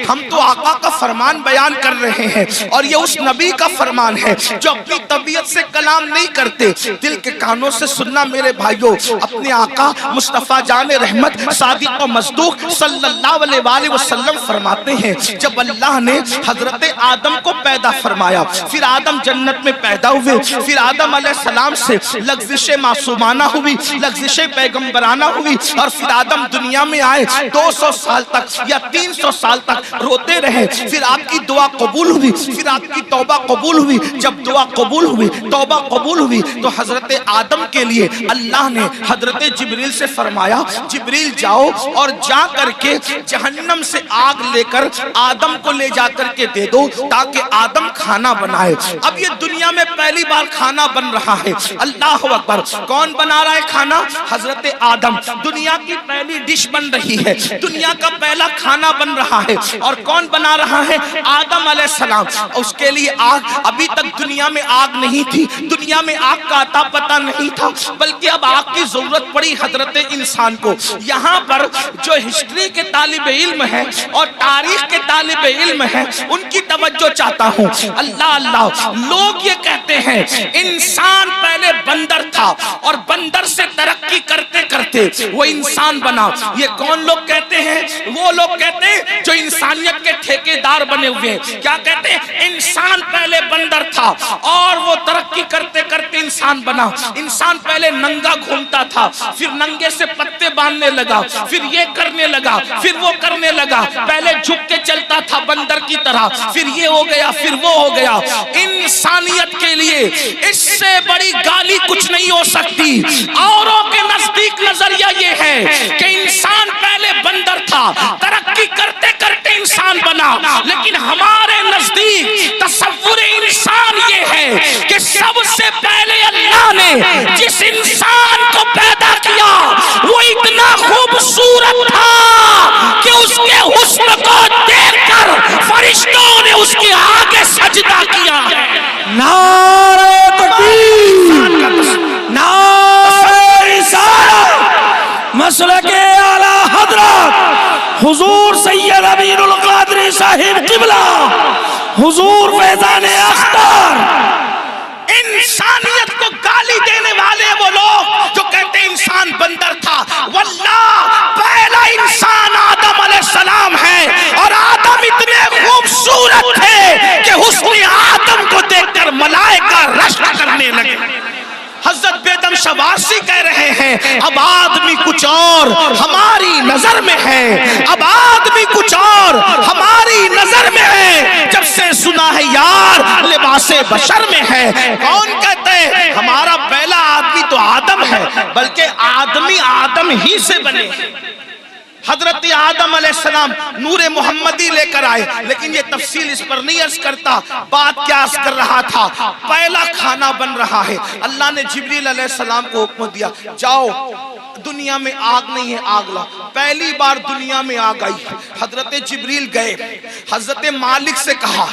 हम तो आका का फरमान बयान कर रहे हैं और ये उस नबी का फरमान है जो अपनी तबीयत से कलाम नहीं करते, दिल के कानों से सुनना मेरे भाइयों। अपने आका मुस्तफा जान रहमत सादिक व मसदूक सल्लल्लाहु अलैहि वसल्लम फरमाते हैं, जब अल्लाह ने हजरत आदम को पैदा फरमाया, फिर आदम जन्नत में पैदा हुए, फिर आदम अलैहिस्सलाम से लग़ज़िश मासूमाना हुई, लग़ज़िश पैगंबराना हुई और फिर आदम दुनिया में आए। 200 साल तक या 300 साल तक रोते रहे, फिर आपकी दुआ कबूल हुई, फिर आपकी तौबा कबूल हुई। जब दुआ कबूल हुई, तौबा कबूल हुई, तो हजरत आदम के लिए अल्लाह ने हजरत जिब्रील से फरमाया, जिब्रील जाओ और जा करके जहन्नम से आग लेकर आदम को ले जा करके दे दो ताकि आदम खाना बनाए। अब ये दुनिया में पहली बार खाना बन रहा है। अल्लाह अकबर। कौन बना रहा है खाना? हजरत आदम। दुनिया की पहली डिश बन रही है, दुनिया का पहला खाना बन रहा है। और कौन बना रहा है? आदम अलैहिस्सलाम। उसके लिए आग, अभी तक दुनिया में आग नहीं थी, दुनिया में आग का अता पता नहीं था, बल्कि अब आग की जरूरत पड़ी हजरत इंसान को। यहाँ पर जो हिस्ट्री के तालिब इल्म है और तारीख के तालिब इल्म है, उनकी तवज्जो चाहता हूँ। अल्लाह अल्लाह। लोग ये कहते हैं इंसान पहले बंदर था और बंदर से तरक्की करते करते वो इंसान बना। ये कौन लोग कहते हैं? वो लोग कहते हैं जो इंसानियत के ठेकेदार बने हुए हैं। क्या कहते हैं? इंसान पहले बंदर था और वो तरक्की करते करते इंसान बना। इंसान पहले नंगा घूमता था, फिर नंगे से पत्ते बांधने लगा, फिर ये करने लगा, फिर वो करने लगा। पहले झुक के चलता था बंदर की तरह, फिर ये हो गया, फिर वो हो गया। इंसानियत के लिए इससे बड़ी गाली कुछ नहीं हो सकती। औरों के नजदीक नजरिया ये है कि इंसान पहले बंदर था, तरक्की करते करते इंसान बना, लेकिन हमारे नजदीक तसव्वुर इंसान ये है कि सबसे पहले अल्लाह ने जिस इंसान को पैदा किया वो इतना खूबसूरत था कि उसके हुस्न को देखकर फरिश्तों ने उसके आगे सजदा किया। नारे तकबीर, नारे रिसालत, मसलके आला हजरत हुजूर सैयद अमीरुल कादरी साहिब किबला, हुजूर फैजान अख्तर। इंसानियत को गाली देने वाले वो लोग जो कहते हैं इंसान बंदर था, वल्लाह पहला इंसान आदम अलैहिस्सलाम है और आदम इतने खूबसूरत थे कि हुस्न आदम को देखकर मलाइका रश्क करने लगे। हजरत बेदम शवासी कह रहे हैं अब आदमी कुछ और हमारी नजर में है, अब आदमी कुछ और हमारी नजर में है, जब से सुना है यार लिबासे बशर में है। कौन कहते हैं हमारा पहला आदमी तो आदम है, बल्कि आदमी आदम ही से बने। हजरत आदम अलैहिस्सलाम नूरे मोहम्मदी लेकर आए, लेकिन ये तफसील इस पर नहीं अर्ज करता। बात क्या अर्ज कर रहा था? पहला खाना बन रहा है। अल्लाह ने जिब्रील अलैहिस्सलाम को हुक्म दिया, जाओ दुनिया में आग नहीं है, आग ला। पहली बार दुनिया में आग आई। हजरत जिब्रील गए, हजरत मालिक से कहा।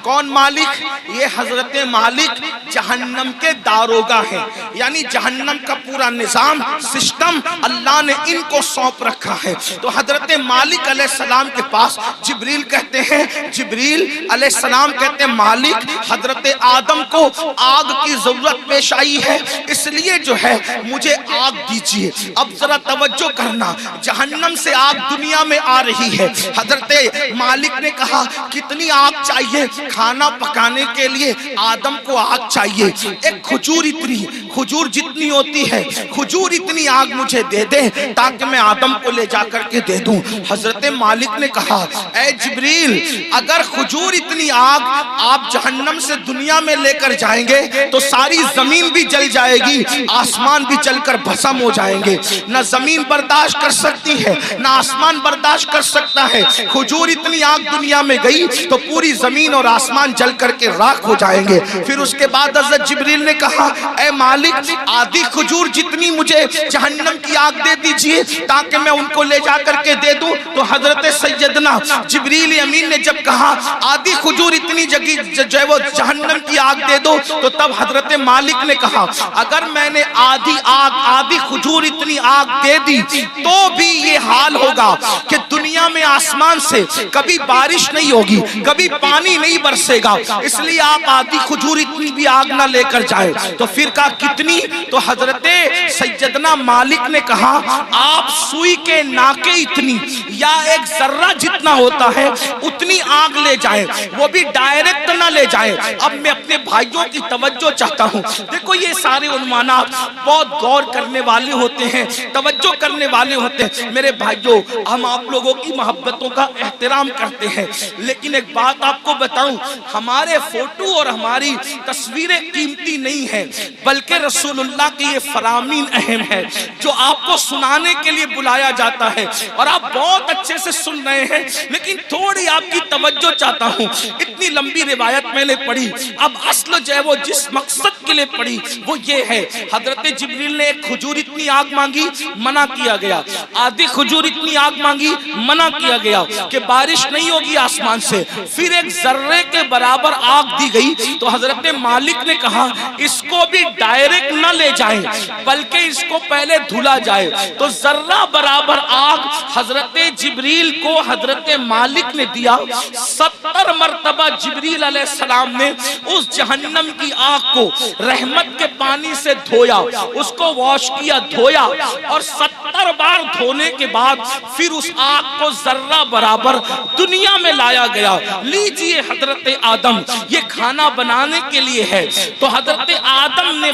कौन मालिक? ये हजरत मालिक जहन्नम के दारोगा हैं, यानी जहन्नम का पूरा निजाम सिस्टम अल्लाह ने इनको सौंप रखा है। तो हजरत मालिक अलैहिस्सलाम के पास जिब्रील कहते हैं, जिब्रील अलैहिस्सलाम कहते हैं मालिक हजरत आदम को आग की जरूरत पेश आई है, इसलिए जो है मुझे आग दीजिए। अब जरा तवज्जो करना, जहन्नम से आग दुनिया में आ रही है। हजरत मालिक ने कहा कितनी आग चाहिए? खाना पकाने के लिए आदम को आग चाहिए, एक खजूर इतनी, खजूर जितनी होती है खजूर इतनी आग मुझे दे दे ताकि मैं आदम को ले जाकर के दे दूं। हजरत मालिक ने कहा ऐ जिब्रील, अगर खजूर इतनी आग आप जहन्नम से दुनिया में लेकर जाएंगे तो सारी जमीन भी जल जाएगी, आसमान भी जलकर भस्म हो जाएंगे। न जमीन बर्दाश्त कर सकती है, न आसमान बर्दाश्त कर सकता है। खजूर इतनी आग दुनिया में गई तो पूरी जमीन और आसमान जल करके राख हो जाएंगे। फिर उसके बाद हजरत जिब्रील ने कहा, ऐ मालिक, आधी खजूर जितनी मुझे जहन्नम की आग दे दीजिए ताकि मैं उनको ले जा करके दे दूं। तो हजरत सैयदना जिब्रील अमीन ने जब कहा आधी खजूर इतनी जगह जो है वो जहन्नम की आग दे दो, तो तब हजरत मालिक ने कहा, अगर मैंने आधी खजूर इतनी आग दे दी तो भी ये हाल होगा कि दुनिया में आसमान से कभी बारिश नहीं होगी, कभी पानी नहीं बरसेगा, इसलिए आप आधी खजूर इतनी भी आग ना लेकर जाए। तो फिर कहा कितनी? तो हजरत सैयदना मालिक ने कहा, आप सुई के नाके इतनी या एक जर्रा जितना होता है उतनी आग ले जाए, वो भी डायरेक्ट ना ले जाए। अब मैं अपने भाइयों की तवज्जो चाहता हूँ। देखो ये सारे उन्मानात बहुत गौर करने वाले होते हैं, तवज्जो करने वाले होते हैं। मेरे भाइयों, हम आप लोगों की मोहब्बतों का एहतराम करते हैं, लेकिन एक बात आपको बताऊं, हमारे फोटो और हमारी तस्वीरें कीमती नहीं है, बल्कि रसूलुल्लाह की ये फरामीन अहम है जो आपको सुनाने के लिए बुलाया जाता है। और आप बहुत अच्छे से सुन रहे हैं, लेकिन थोड़ी आपकी तवज्जो चाहता हूँ। इतनी लंबी रिवायत मैंने पढ़ी, अब असल जो है वो जिस मकसद के लिए पढ़ी वो ये है, हजरत जिब्रील ने एक खजूर इतनी आग मांगी, मना किया गया। आधी खजूर इतनी आग मांगी, मना किया गया कि बारिश नहीं होगी आसमान से। फिर एक जर्रे के बराबर आग दी गई, तो हजरत मालिक ने कहा इसको भी डायरेक्ट न ले जाएं, बल्कि इसको पहले धुला जाए। तो जर्रा बराबर आग हजरत जिब्रील को हजरत मालिक ने दिया। 70 मरतबा जिब्रील अलैहिस्सलाम ने उस जहन्नम की आग को रहमत के पानी से धोया, उसको वॉश किया, धोया, और 70 बार धोने के बाद फिर उस आग को जर्रा बराबर दुनिया में लाया गया। लीजिए हजरत आदम, ये खाना बनाने के लिए है। तो हजरत आदम ने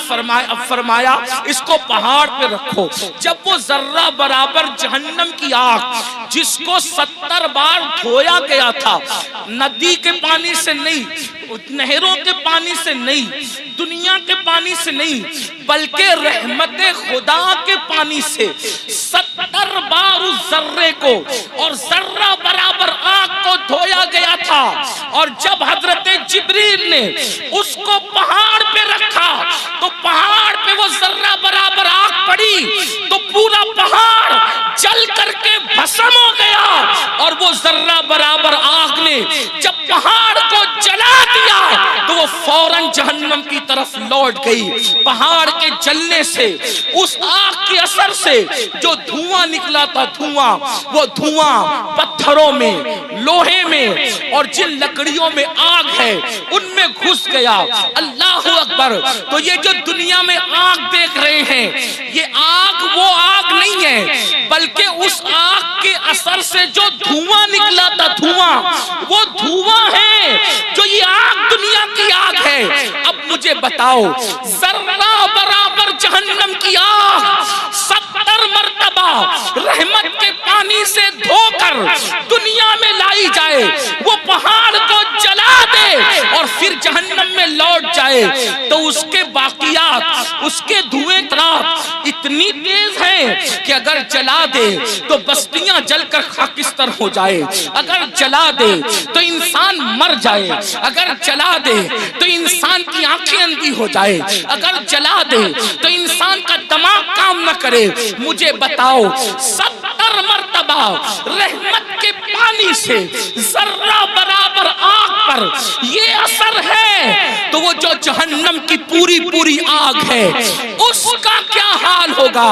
फरमाया इसको पहाड़ पे रखो। जब वो जर्रा बराबर जहन्नम की आग जिसको 70 बार धोया गया था, नदी के पानी से नहीं, नहरों के पानी से नहीं, दुनिया के पानी से नहीं, बल्कि रहमत खुदा के पानी से 70 बार उस जर्रे को और जर्रा बराबर आग को धोया गया था। और जब हजरत जिब्रील ने उसको पहाड़ पे रखा, तो पहाड़ पे वो जर्रा बराबर आग पड़ी, तो पूरा पहाड़ जल करके भस्म हो गया। और वो जर्रा बराबर आग ने जब पहाड़ को जला दिया, तो वो फौरन जहन्नम की तरफ लौट गई। पहाड़ के जलने से, उस आग के असर से जो धुआं निकला था, वो धुआं पत्थरों में, लोहे में और जिन लकड़ियों में आग है उनमें घुस गया। अल्लाह अकबर। तो ये जो दुनिया में आग देख रहे हैं, ये आग वो आग नहीं है, बल्कि उस आग के असर से जो धुआं निकला था, वो धुआं है जो ये आग दुनिया की आग है। अब मुझे बताओ, जर्रा बराबर जहन्नम की आग 70 मरतबा रहमत के पानी से धोकर दुनिया में लाई जाए, वो पहाड़ को जला दे और फिर जहन्नम में लौट जाए, तो उसके बाकियात, उसके धुएं तराप इतनी तेज है कि अगर जला दे तो बस्तियां जलकर खाकिस्तर हो जाए, अगर जला दे तो इंसान मर जाए, अगर जला दे तो इंसान की आंखें अंधी हो जाए, अगर जला दे तो इंसान का दिमाग काम न करे। मुझे बताओ, 70 मरतबा रहमत के पानी से जर्रा बराबर आग पर ये असर है, तो वो जो जहन्नम की पूरी आग है उसका क्या हाल होगा,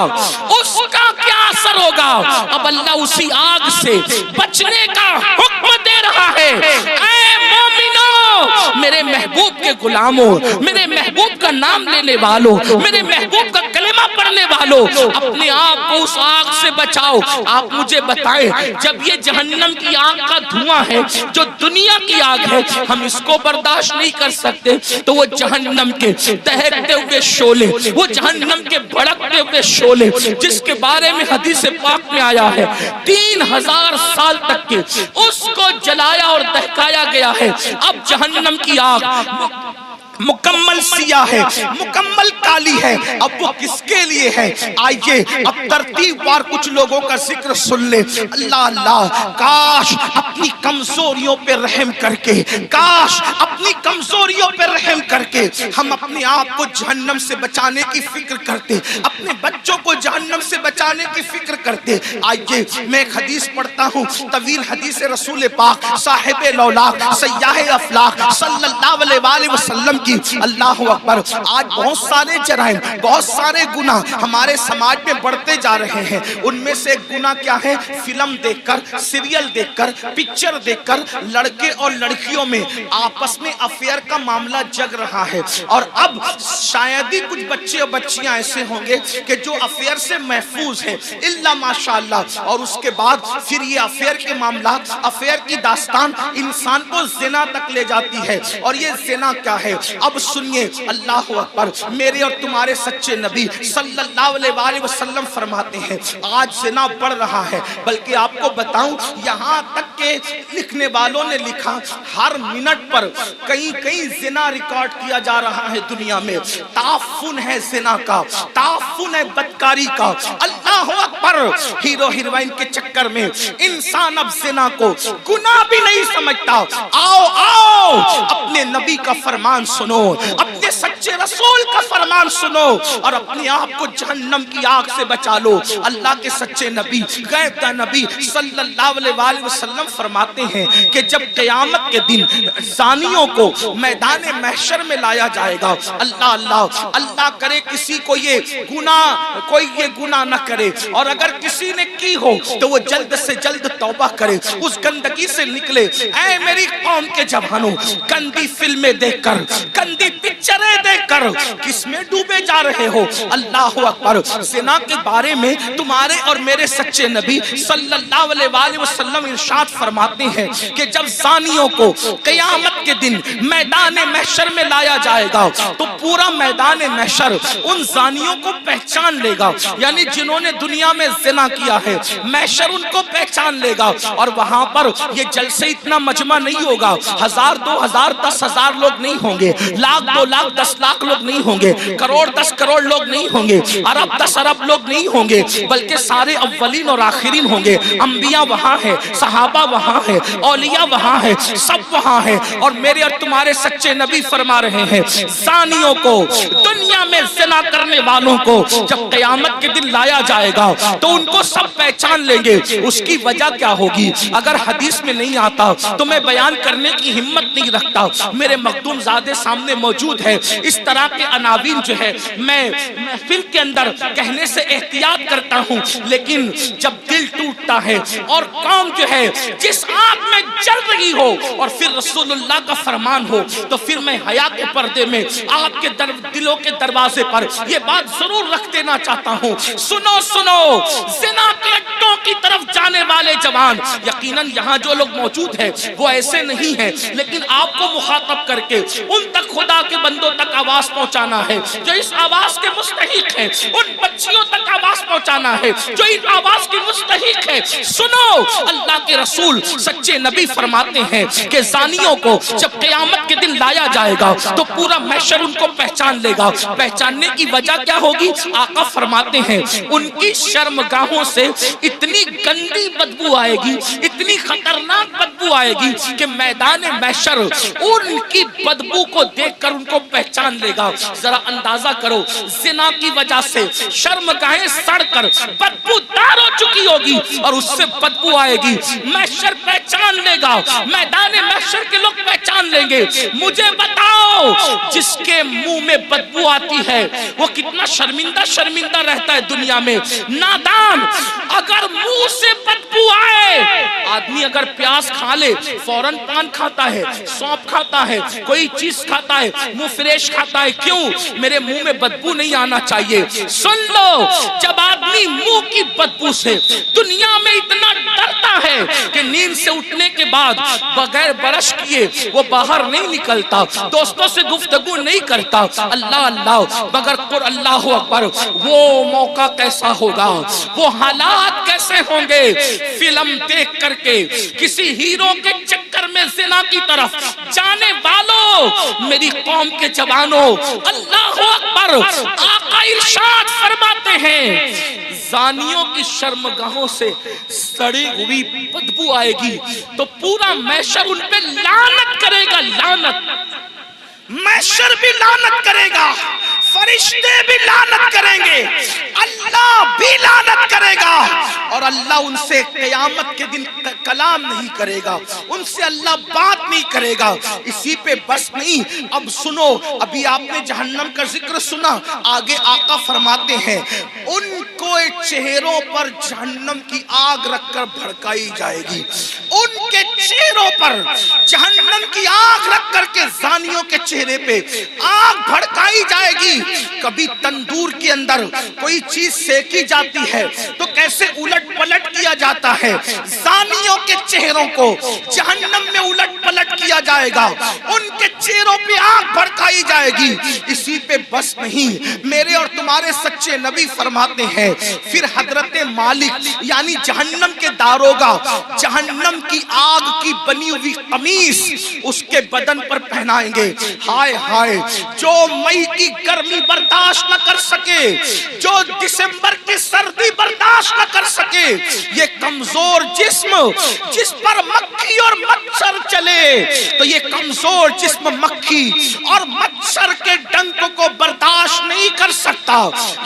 उसका क्या असर होगा। अब अल्लाह उसी आग से बचने का हुक्म दे रहा है। ऐ मोमिनो, मेरे महबूब के गुलामों, मेरे महबूब का नाम लेने वालों, मेरे महबूब का कलेमा पढ़ने वालों, अपने आप को उस आग से बचाओ। आप मुझे बताएं, जब ये जहन्नम की आग का धुआं है, जो दुनिया की आग है, हम इसको बर्दाश्त नहीं कर सकते, तो वो जहन्नम के दहकते हुए शोले, वो जहन्नम के भड़कते हुए शोले, जिसके बारे में हदीस पाक में आया है 3000 साल तक के उसको जलाया और दहकाया गया है। अब जहन्नम की आग मुकम्मल सिया है, मुकम्मल काली है। अब वो किसके लिए है? आइए अब तरतीबवार कुछ लोगों का जिक्र सुन ले। अल्लाह अल्लाह, काश अपनी कमजोरियों पे रहम करके, काश अपनी कमजोरियों पर रहम करके हम अपने आप को जहन्नम से बचाने की फिक्र करते, अपने बच्चों को जहन्नम से बचाने की फिक्र करते। आइए मैं एक हदीस पढ़ता हूँ, तवील हदीस रसूल पाक साहिब लौलाक सयाह अफलाक सल्लल्लाहु अलैहि वसल्लम की। अल्लाह अकबर। आज बहुत सारे जराइम, बहुत सारे गुनाह हमारे समाज में बढ़ते जा रहे हैं। उनमें से एक गुनाह क्या है? फिल्म देखकर, सीरियल देखकर, पिक्चर देखकर लड़के और लड़कियों में आपस में अफेयर का मामला जग रहा है। और अब शायद ही कुछ बच्चे और बच्चियां ऐसे होंगे कि जो अफेयर से महफूज हैं, इल्ला माशाअल्लाह। और उसके बाद फिर ये अफेयर के मामला, अफेयर की दास्तान इंसान को जिना तक ले जाती है। और ये जिना क्या है? अब सुनिए, अल्लाह अकबर। मेरे और तुम्हारे सच्चे नबी सल्लल्लाहु अलैहि वसल्लम फरमाते हैं आज जिना बढ़ रहा है। बल्कि आपको बताऊं, यहाँ तक के लिखने वालों ने लिखा हर मिनट पर कहीं कहीं जिना रिकॉर्ड किया जा रहा है दुनिया में। ताफुन है जिना का, ताफुन है बदकारी का। अल्लाह अकबर। हीरो हीरोइन के चक्कर में इंसान अब जिना को गुनाह भी नहीं समझता। आओ आओ, अपने नबी का फरमान सुनो, अपने सच्चे रसूल का फरमान सुनो और अपने आप को जहन्नम की आग से बचा लो। अल्लाह के सच्चे नबी, गैब का नबी सल्लल्लाहु अलैहि वसल्लम फरमाते हैं कि जब क़यामत के दिन जानियों को मैदान महशर में लाया जाएगा, अल्लाह अल्लाह अल्लाह करे किसी को ये गुनाह न करे, और अगर किसी ने की हो तो वो जल्द से जल्द तौबा करे, उस गंदगी से निकले। ऐ मेरी कौम के जवानों, गंदी फिल्में देखकर, गंदी पिक्चरें देखकर किसमें डूबे जा रहे हो? अल्लाह अकबर। ज़िना के बारे में तुम्हारे और मेरे सच्चे नबी सल्लल्लाहु अलैहि वसल्लम इरशाद फरमाते हैं कि जब ज़ानियों को क़यामत के दिन मैदान महशर में लाया जाएगा तो पूरा मैदान महशर उन ज़ानियों को पहचान लेगा। यानी जिन्होंने दुनिया में ज़िना किया है, महशर उनको पहचान लेगा। और वहां पर ये जलसे इतना मजमा नहीं होगा, 1000, 2000, 10,000 लोग नहीं होंगे, लाख, 2 लाख, 10 लाख लोग नहीं होंगे, करोड़ 10 करोड़ लोग नहीं होंगे, अरब 10 अरब लोग नहीं होंगे, बल्कि सारे अव्वलीन और आखिरीन होंगे। अंबिया वहां है, सहाबा वहां है, औलिया वहां है, सब वहां है। और मेरे और तुम्हारे सच्चे नबी फरमा रहे हैं ज़ानियों को, दुनिया में ज़िना करने वालों को जब क़यामत के दिन लाया जाएगा तो उनको सब पहचान लेंगे। उसकी वजह क्या होगी? अगर हदीस में नहीं आता तो मैं बयान करने की हिम्मत नहीं रखता। मेरे मखदूम ज़ादे सामने मौजूद है। इस तरह के अनावीन जो है मैं महफिल के अंदर कहने से एहतियात करता हूँ, लेकिन जब दिल टूटता है और कौम जो है जिस आग में जल रही हो और फिर रसूलुल्लाह का फरमान हो, तो फिर मैं हया के पर्दे में आपके दिलों के दरवाजे पर यह बात जरूर रख देना चाहता हूँ। सुनो सुनो, ज़िना के अड्डों की तरफ जाने वाले जवान, यकीनन यहाँ जो लोग मौजूद हैं वो ऐसे नहीं हैं, लेकिन आपको मुखातब करके उन तक, खुदा के बंदों तक आवाज पहुंचाना है जो इस आवाज के मुस्तहिक है, उन बच्चियों तक आवाज पहुंचाना है जो इस आवाज की मुस्तहिक है। सुनो, अल्लाह के रसूल सच्चे नबी फरमाते हैं कि ज़ानियों को जब क़यामत के दिन लाया जाएगा तो पूरा महशर उनको पहचान लेगा। पहचानने की वजह क्या होगी? आका फरमाते हैं उनकी शर्मगाहों से इतनी गंदी बदबू आएगी, इतनी खतरनाक बदबू आएगी कि मैदान महशर उनकी बदबू को देखकर उनको पहचान लेगा। जरा अंदाजा करो, ज़िना की वजह से शर्मगाहें सड़कर बदबूदार हो चुकी होगी और उससे बदबू आएगी, महशर पहचान लेगा, मैदान महशर के लोग पहचान लेंगे। मुझे बताओ, जिसके मुंह में बदबू आती है वो कितना शर्मिंदा रहता है दुनिया में। नादान, अगर मुंह से बदबू आए, आदमी अगर प्याज खा ले फौरन पान खाता है, सौंफ खाता है, कोई चीज खाता है, मुंह फ्रेश खाता है। क्यों? मेरे मुंह में बदबू नहीं आना चाहिए। सुन लो, जब आदमी मुंह की बदबू से दुनिया में इतना डरता है कि नींद से उठने के बाद बगैर ब्रश किए वो बाहर नहीं निकलता, दोस्तों से गुफ्तगू नहीं करता, अल्लाह अल्लाह मगर अल्लाह अकबर, वो मौका कैसा होगा, वो हालात कैसे होंगे? फिल्म देख करके किसी हीरो के चक्कर में ज़िना की तरफ जाने वालों, मेरी कौम के जवानों, अल्लाह अकबर, आका इरशाद फरमाते हैं जानियों की शर्मगाहों से सड़ी हुई बदबू आएगी तो पूरा मैशर उन पे लानत करेगा, लानत। मैशर भी लानत करेगा, फरिश्ते भी लानत करेंगे, अल्लाह भी लानत करेगा, और अल्लाह उनसे क़यामत के दिन कलाम नहीं करेगा, उनसे अल्लाह बात नहीं करेगा। इसी पे बस नहीं, अब सुनो, अभी आपने जहन्नम का जिक्र सुना, आगे आका फरमाते हैं उनको चेहरों पर जहन्नम की आग रखकर भड़काई जाएगी, उनके चेहरों पर जहन्नम की आग रख करके जानियों के चेहरे पे आग भड़काई जाएगी। कभी तंदूर के अंदर कोई चीज सेकी जाती है तो कैसे उलट पलट किया जाता है, जानियों के चेहरों को जहन्नम में उलट पलट किया जाएगा, उनके चेहरों पे आग भड़काई जाएगी। इसी पे बस नहीं, मेरे और तुम्हारे सच्चे नबी फरमाते हैं फिर हजरत मालिक यानी जहन्नम के दारोगा जहन्नम की आग की बनी हुई कमीज उसके बदन पर पहनाएंगे। हाय हाय, जो मई की गर्मी बर्दाश्त न कर सके, जो दिसंबर की सर्दी बर्दाश्त न कर सके, ये कमजोर जिस्म जिस पर मक्खी और मच्छर चले, तो ये कमजोर जिस्म मक्खी और मच्छर के डंक को बर्दाश्त नहीं कर सकता।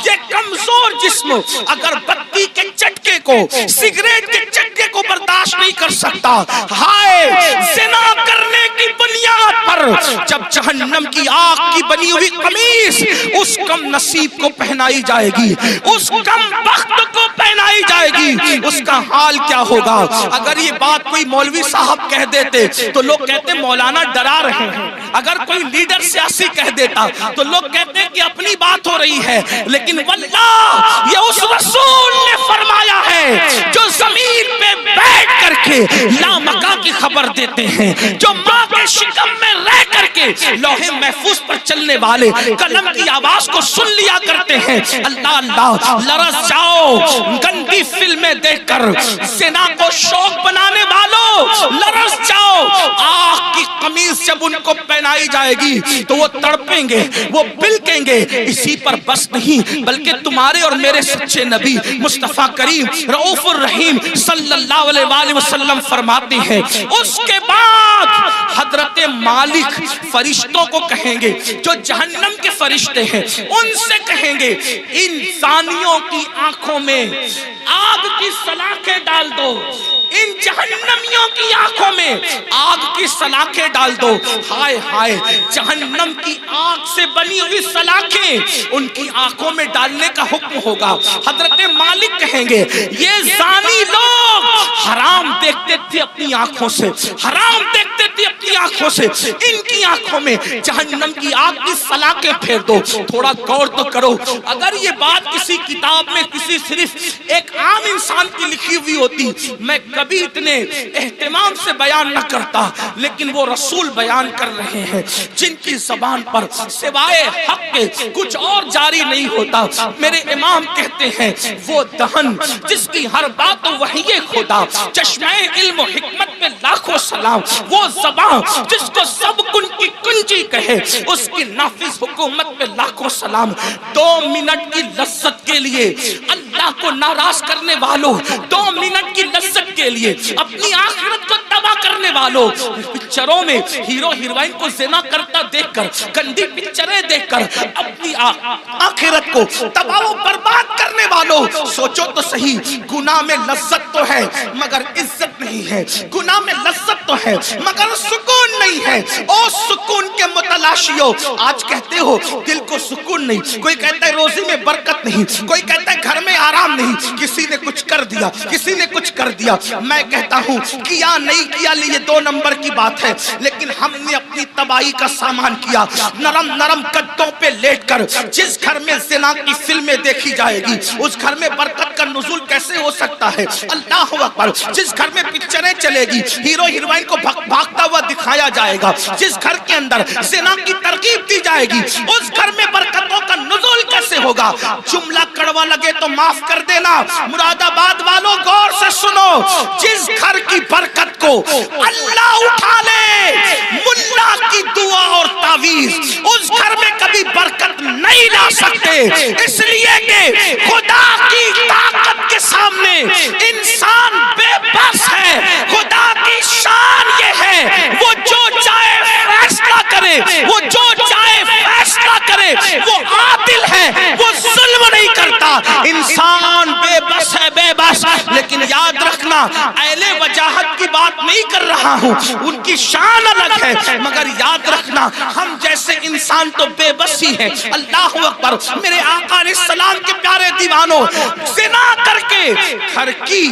ये कमजोर जिस्म अगर बत्ती के चटके को, सिगरेट के चटके को बर्दाश्त नहीं कर सकता। हाय, ज़िना करने की बुनियाद पर जब जहन्नम की आग की बनी हुई कमीज उस कम नसीब को पहनाई जाएगी, उस कम बख्त को पहनाई जाएगी, उसका हाल क्या होगा। अगर ये बात कोई मौलवी साहब कह देते तो लोग कहते मौलाना डरा रहे हैं, अगर कोई लीडर सियासी कह देता तो लोग कहते कि अपनी बात हो रही है, लेकिन वल्लाह ये उस रसूल ने फरमाया है जो जमीन पे बैठ करके लामका की खबर देते हैं, जो माँ के शिकम में रह करके लोहे महफूज पर चलने वाले कलम की आवाज को सुन लिया करते हैं। अल्लाह अल्लाह, लरस जाओ गंदी फिल्में देखकर, सेना को शौक बनाने वालों लरस जाओ। आग की कमीज जब उनको पहनाई जाएगी तो वो तड़पेंगे, वो बिलकेंगे। इसी पर बस नहीं, बल्कि तुम्हारे और मेरे सच्चे नबी मुस्तफा करीम रऊफुर रहीम सल्लल्लाहु अलैहि वसल्लम फरमाते हैं उसके बाद हजरत मालिक फरिश्तों को कहेंगे, जो जहन्नम के फरिश्ते हैं उनसे कहेंगे इंसानियों की आंखों में आग की सलाखें डाल दो, इन जहन्नमियों की आंखों में आग की सलाखें डाल दो। हाय हाय, जहन्नम की आग से बनी हुई सलाखें उनकी आंखों में डालने का हुक्म होगा। हजरत मालिक कहेंगे ये जानी लोग हराम देखते थे अपनी आंखों से, हराम देखते थे अपनी आंखों से, इनकी आंखों में जहन्नम की आग की सलाखें फेर दो। थोड़ा गौर तो करो, अगर ये बात किसी किताब में किसी सिर्फ एक आम इंसान की लिखी हुई होती मैं कभी इतने एहतमाम से बयान न करता, लेकिन वो रसूल बयान कर रहे हैं जिनकी ज़बान पर सिवाय हक के कुछ और जारी नहीं होता। मेरे इमाम कहते हैं वो दहन जिसकी हर बात वही खुदा, चश्मे इल्म हिकमत में लाखों सलाम, वो ज़बान जिसको सब कुन की कुंजी कहे उसकी नाफिज हुकूमत में लाखों सलाम। 2 मिनट की लज्जत के लिए अल्लाह को नाराज करने वालों, 2 मिनट की लज्जत के लिए अपनी आखिरत को तबाह करने वालों, पिक्चरों में हीरो हीरोइन को ज़िना करता देखकर, गंदी पिक्चरें देखकर अपनी आखिरत को तबाह व बर्बाद करने वालों, सोचो तो सही, गुनाह में लज्जत तो है मगर इज्जत नहीं है, गुनाह में लज्जत तो है मगर सुकून नहीं है। ओ सुकून के मुतलाशियों, आज कहते हो दिल को सुकून नहीं, कोई कहता है रोजी में बरकत नहीं, कोई कहता है घर में आराम नहीं, किसी ने कुछ कर दिया, किसी ने कुछ कर दिया। मैं कहता हूँ किया नहीं किया ये 2 नंबर की बात है, लेकिन हमने अपनी तबाही का सामान किया। नरम नरम गद्दों पे लेटकर जिस घर में ज़िना की फिल्में देखी जाएगी उस घर में बरकत का नुज़ूल कैसे हो सकता है। अल्लाह अकबर, जिस घर में पिक्चरें चलेगी हीरो हीरोइन को भागता हुआ दिखाया जाएगा, जिस घर के अंदर ज़िना की तरकीब दी जाएगी उस घर में बरकतों का नुज़ूल कैसे होगा। जुमला कड़वा लगे तो माफ कर देना, मुरादाबाद वालों गौर से सुनो, जिस घर की बरकत को अल्लाह उठा ले, मुल्ला की की दुआ और तावीज उस घर में कभी बरकत नहीं ला सकते, इसलिए कि खुदा की ताकत के सामने इंसान बेबस है। खुदा की शान ये है, वो जो चाहे फैसला करे, वो जो चाहे फैसला करे, वो आदिल है, वो जुल्म नहीं करता। इंसान बेबस है, बेबस। लेकिन याद रखना, अहले वजाहत की बात नहीं कर रहा हूं, उनकी शान अलग है, मगर याद रखना हम जैसे इंसान तो बेबस ही हैं। अल्लाह अकबर। मेरे आका ने सलाम के प्यारे दीवानों, ज़िना करके घर की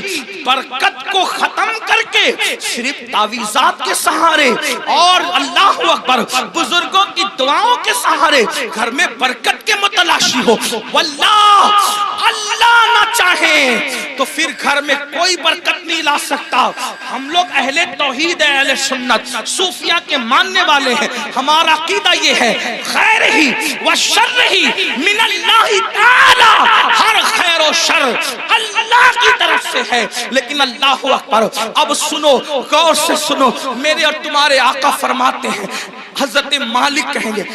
बरकत को खत्म करके सिर्फ तावीज़ात के सहारे और अल्लाह अकबर बुजुर्गों की दुआओं के सहारे घर में बरकत के मुतलाशी हो। वल्लाह अल्लाह ना चाहे तो फिर घर में कोई बरकत नहीं ला सकता। हम लोग अहले तौहीद है, अहले सुन्नत सूफिया के मानने वाले हैं। हमारा अकीदा ये है, खैर ही व शर ही मिनल्लाहि ताला, हर खैर और शर अल्लाह की तरफ से है। लेकिन अल्लाह अकबर, अब सुनो, गौर से सुनो, मेरे और तुम्हारे आका फरमाते हैं, हजरत मालिक कहेंगे,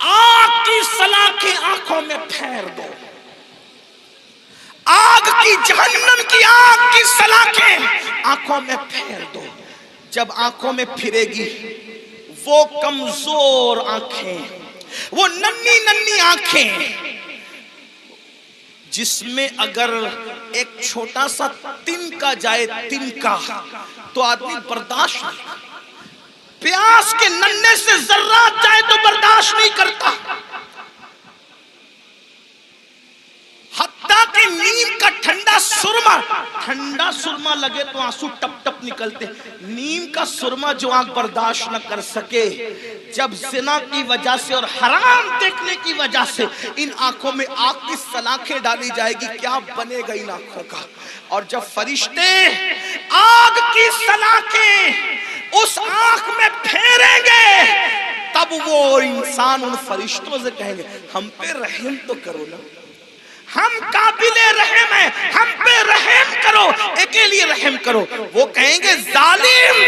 आग की सलाखें आंखों में फेर दो, आग की जहन्नम की आग की सलाखें आंखों में फेर दो। जब आंखों में फिरेगी वो कमजोर आंखें, वो नन्ही नन्ही आंखें जिसमें अगर एक छोटा सा तिनका जाए, तिनका, तो आदमी बर्दाश्त नहीं, प्यास के नन्हे से जर्रा जाए तो बर्दाश्त नहीं करता। हत्ता कि नीम का ठंडा सुरमा लगे तो आंसू टप टप निकलते। नीम का सुरमा जो आंख बर्दाश्त न कर सके, जब जिना की वजह से और हराम देखने की वजह से इन आंखों में आग की सलाखें डाली जाएगी, क्या बनेगा इन आंखों का। और जब फरिश्ते आग की सलाखें उस आंख में फेरेंगे, तब वो इंसान उन फरिश्तों से कहेंगे, हम पे रहम तो करो ना, हम काबिले रहम है, हम पे रहम करो, अकेले रहम करो। वो कहेंगे, जालिम,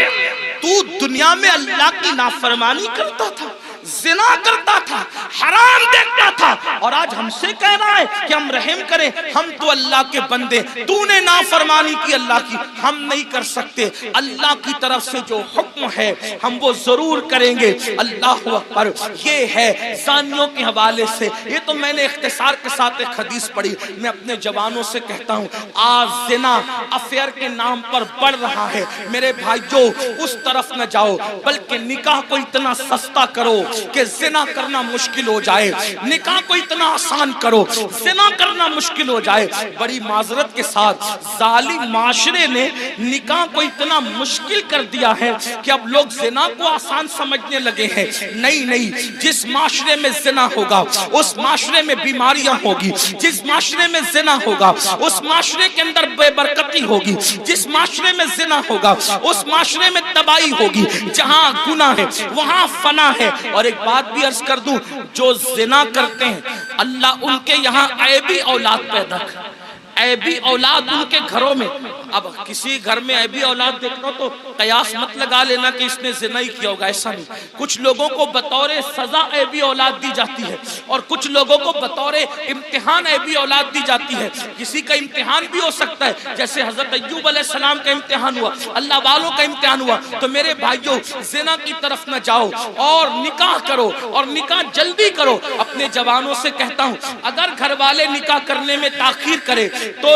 तू दुनिया में अल्लाह की नाफरमानी करता था, जिना करता था, हराम देखता था, और आज हमसे कह रहा है कि हम रहम करें। हम तो अल्लाह के बंदे, तूने नाफरमानी की अल्लाह की, हम नहीं कर सकते। अल्लाह की तरफ से जो हुक्म है हम वो जरूर करेंगे। अल्लाह अकबर। ये है जानियों के हवाले से। ये तो मैंने इख्तिसार के साथ एक हदीस पढ़ी। मैं अपने जवानों से कहता हूँ, आज जिना अफेयर के नाम पर बढ़ रहा है। मेरे भाइयों, उस तरफ न जाओ, बल्कि निकाह को इतना सस्ता करो कि जिना करना मुश्किल हो जाए, निकाह को इतना आसान करो जिना करना मुश्किल हो जाए। बड़ी माजरत के साथ जालिम माशरे ने निकाह को इतना मुश्किल कर दिया है कि अब लोग जिना को आसान समझने लगे हैं। नहीं नहीं, जिस माशरे में जिना होगा उस माशरे में बीमारियां होगी, जिस माशरे में जिना होगा उस माशरे के अंदर बेबरकती होगी, जिस माशरे में जिना होगा उस माशरे में तबाही होगी। जहां गुनाह है वहां फना है। और एक बात भी अर्ज कर दूं, जो जिना करते हैं अल्लाह उनके यहाँ ऐबी औलाद पैदा कर, ऐबी औलाद उनके घरों में। अब किसी घर में ऐबी औलाद देखना तो कयास मत लगा लेना कि इसने जिना ही किया होगा, ऐसा नहीं। कुछ लोगों को बतौर सजा ऐबी औलाद दी जाती है और कुछ लोगों को बतौर इम्तिहान ऐबी औलाद दी जाती है। किसी का इम्तिहान भी हो सकता है, जैसे हजरत अय्यूब अलैहिस्सलाम का इम्तिहान हुआ, अल्लाह वालों का इम्तिहान हुआ। तो मेरे भाइयों, जिना की तरफ न जाओ और निकाह करो, और निकाह जल्दी करो। अपने जवानों से कहता हूँ, अगर घर वाले निकाह करने में ताखीर करे तो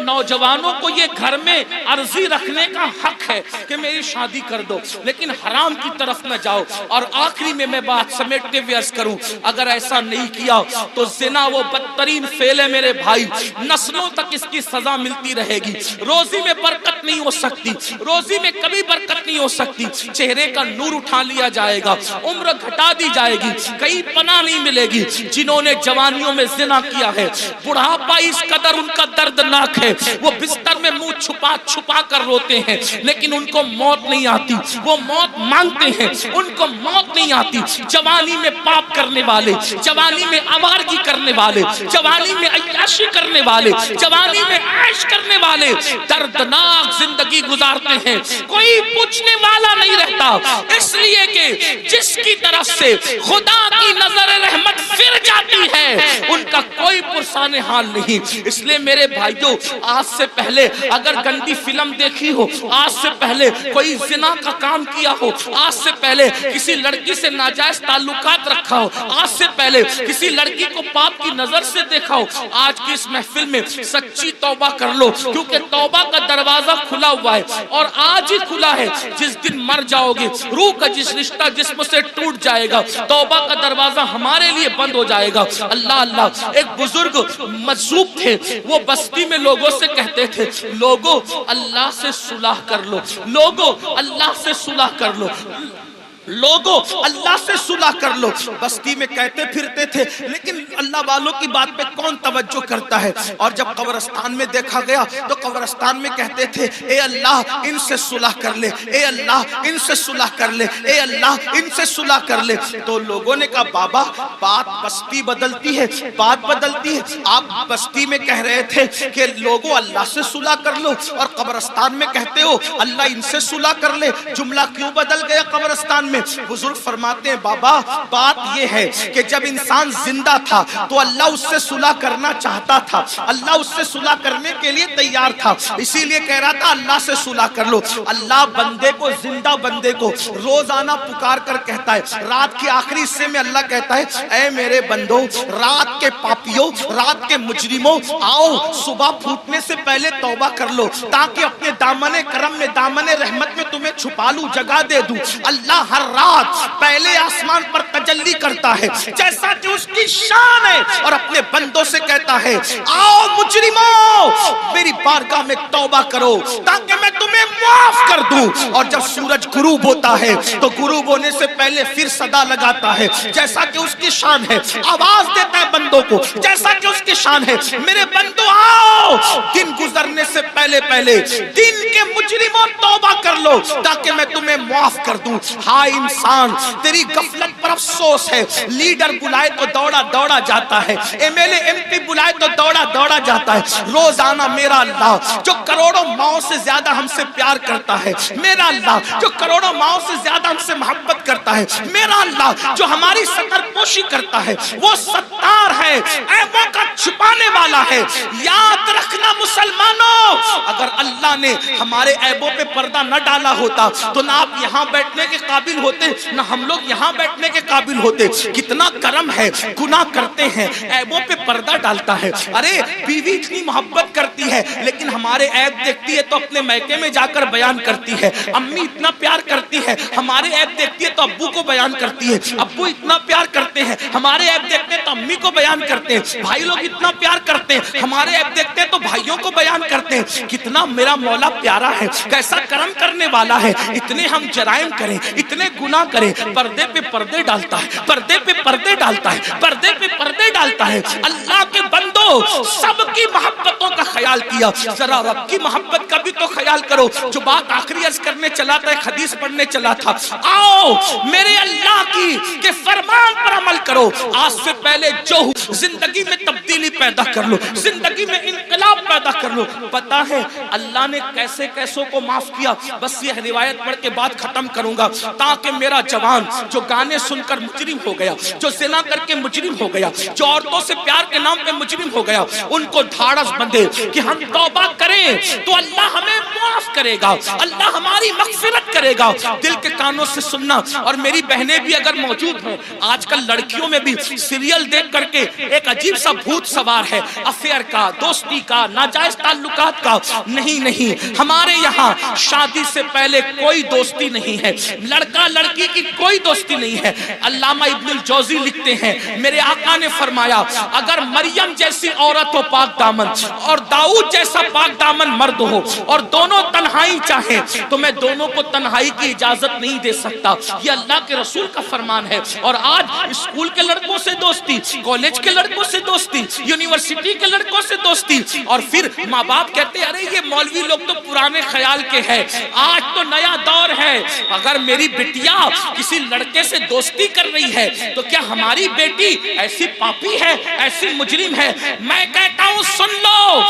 नौजवानों को ये घर में अर्जी रखने का हक है कि मेरी शादी कर दो, लेकिन हराम की तरफ न जाओ। और आखिरी में मैं बात समेटते हुए अर्ज करूं, अगर ऐसा नहीं किया तो जिना वो बदतरीन फेल है मेरे भाई, नस्लों तक इसकी सजा मिलती रहेगी। रोजी में बरकत नहीं हो सकती, रोजी में कभी बरकत नहीं हो सकती। चेहरे का नूर उठा लिया जाएगा, उम्र घटा दी जाएगी, कहीं पनाह नहीं मिलेगी। जिन्होंने जवानियों में जिना किया है, बुढ़ापा इस कदर उनका दर्दनाक है। वो बिस्तर में मुंह छुपा छुपा कर रोते हैं, लेकिन उनको मौत नहीं आती। वो मौत मांगते हैं, उनको मौत नहीं आती। जवानी में पाप करने वाले, जवानी में आवारगी करने वाले, जवानी में अय्याशी करने वाले, जवानी में ऐश करने वाले दर्दनाक जिंदगी गुजारते हैं। कोई पूछने वाला नहीं रहता, इसलिए कि जिसकी तरफ से खुदा की नजर रहमत फिर जाती है, उनका कोई पुरसाने हाल नहीं। इसलिए मेरे भाइयों, आज से पहले अगर गंदी फिल्म देखी हो, आज से पहले कोई जिना का काम किया हो, आज से पहले किसी लड़की से नाजायज ताल्लुकात रखा हो, आज से पहले किसी लड़की को पाप की नजर से देखा हो, आज की इस महफिल में सच्ची तौबा कर लो, क्योंकि तौबा का दरवाजा खुला हुआ है और आज ही खुला है। जिस दिन मर जाओगे, रूह का जिस रिश्ता जिस्म से टूट जाएगा, तौबा का दरवाजा हमारे लिए बंद हो जाएगा। अल्लाह अल्लाह। एक बुजुर्ग मजसूब थे, वो बस्ती में लोगों से कहते थे, लोगों अल्लाह से सुलह कर लो, लोगों अल्लाह से सुलह कर लो, लोगों अल्लाह से सुलह कर लो। बस्ती में कहते फिरते थे, लेकिन अल्लाह वालों की बात पे कौन तवज्जो करता है। और जब कब्रिस्तान में देखा गया तो कब्रिस्तान में कहते थे, ए अल्लाह इनसे सुलह कर ले, ए अल्लाह इनसे सुलह कर ले, ए अल्लाह इनसे सुलह कर ले। तो लोगों ने कहा, बाबा बात बस्ती बदलती है, बात बदलती है। आप बस्ती में कह रहे थे कि लोगों अल्लाह से सुलह कर लो, और कब्रिस्तान में कहते हो अल्लाह इनसे सुलह कर ले। जुमला क्यों बदल गया कब्रिस्तान में? बुजुर्ग फरमाते हैं, बाबा बात यह है कि जब इंसान जिंदा था तो अल्लाह उससे सुलह करना चाहता था, अल्लाह उससे सुलह करने के लिए तैयार था, इसीलिए कह रहा था अल्लाह से सुलह कर लो। अल्लाह बंदे को, जिंदा बंदे को रोजाना पुकार कर कहता है, रात के आखिरी हिस्से में अल्लाह कहता है, ऐ मेरे बंदो, रात के पापियों, रात के मुजरिमों, आओ सुबह फूटने से पहले तौबा कर लो, ताकि अपने दामने करम में, दामने रहमत में तुम्हें छुपा लूं, जगह दे दूं। अल्लाह हर रात पहले आसमान पर तजल्ली करता है जैसा कि उसकी शान है, और अपने बंदों से कहता है, आओ मुजरिमों मेरी बारगाह में तौबा करो ताकि मैं तुम्हें माफ कर दूं। और जब सूरज गुरूब होता है तो गुरूब होने से पहले फिर सदा लगाता है जैसा कि उसकी शान है, आवाज देता है बंदों को जैसा कि उसकी शान है, मेरे बंदो आओ, दिन गुजरने से पहले पहले दिन के मुजरिमों तौबा कर लो ताकि मैं तुम्हें माफ कर दूं। हाय इंसान, तेरी गफलत पर अफसोस है। लीडर बुलाए तो दौड़ा दौड़ा जाता है, एमएलए एमपी बुलाए तो दौड़ा दौड़ा जाता है। रोजाना मेरा अल्लाह जो करोड़ों माओं से ज्यादा हमसे प्यार करता है, मेरा अल्लाह जो करोड़ों माओं से ज्यादा हमसे मोहब्बत करता है, मेरा अल्लाह जो हमारी सतरपोशी करता है, वो सत्तार है, ऐबों का छुपाने वाला है। याद रखना मुसलमानों, अगर अल्लाह ने हमारे ऐबों पे पर्दा न डाला होता तो ना आप यहाँ बैठने के काबिल होते, ना हम लोग यहाँ बैठने के काबिल होते। कितना करम है, गुनाह करते हैं, ऐबों पे पर्दा डालता है। अरे बीवी इतनी मोहब्बत करती है, लेकिन हमारे ऐब देखती है तो अपने मैके में जाकर बयान करती है। अम्मी इतना प्यार करती है, हमारे ऐब देखती है तो अब्बू को बयान करती है। अब्बू इतना प्यार करते हैं, हमारे ऐब देखते हैं तो अम्मी को बयान करते हैं। भाई लोग इतना प्यार करते हैं, हमारे ऐब देखते हैं तो भाइयों को बयान करते हैं। कितना मेरा मौला प्यारा है, कैसा करम करने वाला है। इतने हम जराइम करें, इतने गुनाह करें, पर्दे पे पर्दे डालता है, पर्दे पे पर्दे डालता है, पर्दे पे पर्दे डालता है। अल्लाह के बंदो, सबकी मोहब्बतों का ख्याल किया, जरा रब की मोहब्बत का भी तो ख्याल करो। जो बात आखिरी अर्ज करने चला था, एक हदीस पढ़ने चला था, आओ मेरे अल्लाह की के फरमान पर अमल करो। आज से पहले जो जिंदगी में तब्दीली पैदा कर लो, जिंदगी में इनकलाब पैदा कर लो। पता है अल्लाह ने कैसे कैसों को माफ किया। बस ये रिवायत पढ़ के बात खत्म करूंगा, ताकि मेरा जवान जो गाने सुनकर मुजरिम हो गया, जो ज़िना करके मुजरिम हो गया, जो औरतों से प्यार के नाम पे मुजरिम हो गया, उनको ढाढ़स बंधे कि हम तौबा करें तो अल्लाह हमें माफ करेगा, अल्लाह हमारी मगफिरत करेगा। दिल के कानों से सुनना। और मेरी बहनें भी अगर मौजूद हैं, आजकल लड़कियों में भी सीरियल देख करके एक अजीब सा भूत सवार है, अफेयर का, दोस्ती का, नाजायज ताल्लुकात का। नहीं नहीं, हमारे यहाँ शादी से पहले कोई दोस्ती नहीं है, लड़का लड़की की कोई दोस्ती नहीं है। अल्लामा इब्नुल जौजी लिखते हैं, मेरे आका ने फरमाया, अगर मरियम जैसी औरत हो पाक दामन और दाऊद जैसा पाक दामन मर्द हो और दोनों तन्हाई चाहे तो मैं दोनों को तन्हाई की इजाजत नहीं दे सकता। ये अल्लाह के रसूल का फरमान है। और आज स्कूल के लड़कों से दोस्ती, कॉलेज के लड़कों से दोस्ती, यूनिवर्सिटी के लड़कों से दोस्ती, और फिर माँ बाप कहते अरे ये मौलवी लोग तो पुराने ख्याल के हैं, आज तो नया दौर है। अगर मेरी बिटिया किसी लड़के से दोस्ती कर रही है तो क्या हमारी बेटी ऐसी पापी है, ऐसी मुजरिम है? मैं कहता हूं सुन लो,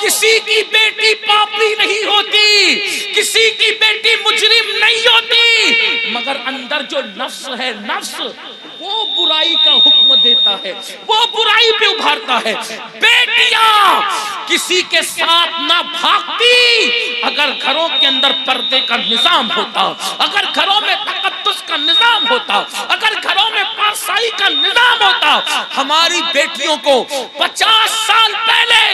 किसी की बेटी पापी नहीं होती, किसी की बेटी मुजरिम नहीं होती, मगर अंदर जो नफ्स है, नफ्स वो बुराई का हुक्म देता है, वो बुराई पे उभारता है। बेटियां किसी के साथ ना भागती अगर घरों के अंदर पर्दे का निजाम होता, अगर घरों में तकद्दुस का निजाम होता, अगर घरों में पारसाई का निजाम होता। हमारी बेटियों को 50 साल पहले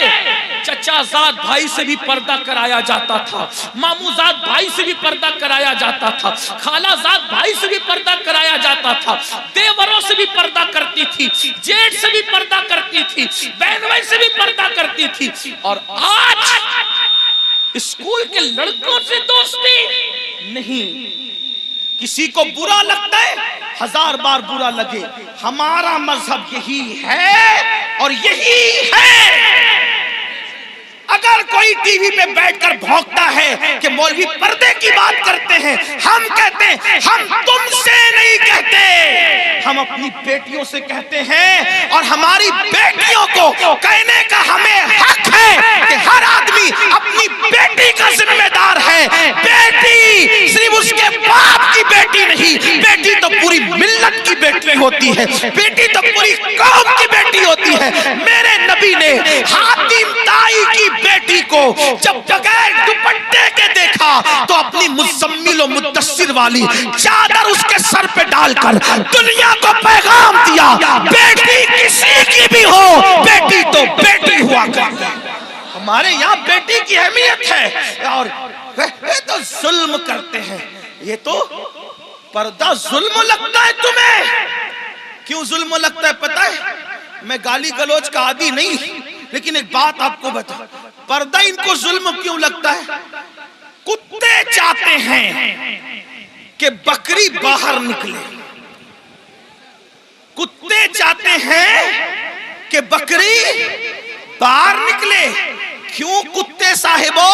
चचाजाद भाई से भी पर्दा कराया जाता था, मामूजाद भाई से भी पर्दा कराया जाता था, खालाजाद भाई से भी पर्दा कराया जाता था, देवरों से भी पर्दा करती थी, जेठ से भी पर्दा करती थी, बहन भाई से भी पर्दा करती थी। और आज स्कूल के लड़कों से दोस्ती नहीं। किसी को बुरा लगता है, 1000 बार बुरा लगे, हमारा मजहब यही है और यही है। अगर कोई टीवी पे बैठकर भौंकता है कि मौलवी पर्दे की बात करते हैं, हम कहते हैं हम तुमसे नहीं कहते, हम अपनी बेटियों से कहते हैं। और हमारी बेटियों को कहने का हमें हक है कि हर आदमी अपनी बेटी का जिम्मेदार है। बेटी सिर्फ उसके बाप की बेटी नहीं, बेटी तो पूरी मिल्लत की बेटी होती है, बेटी तो पूरी कौम की बेटी होती है। मेरे नबी ने हातिम ताई की बेटी को जब बगैर दुपट्टे के देखा तो अपनी मुज़म्मिल और मुद्दस्सिर वाली चादर उसके सर पे डालकर दुनिया को पैगाम दिया, बेटी किसी की भी हो, बेटी तो बेटी हुआ करती है। हमारे यहाँ बेटी की अहमियत है और वे तो जुल्म करते हैं। ये तो पर्दा जुल्म लगता है तुम्हें। क्यों जुल्म लगता है पता है? मैं गाली गलौज का आदी नहीं, लेकिन एक बात आपको बता, पर्दा इनको जुल्म क्यों लगता है? कुत्ते चाहते हैं कि बकरी बाहर निकले, कुत्ते चाहते हैं कि बकरी बाहर निकले। क्यों कुत्ते साहिबो?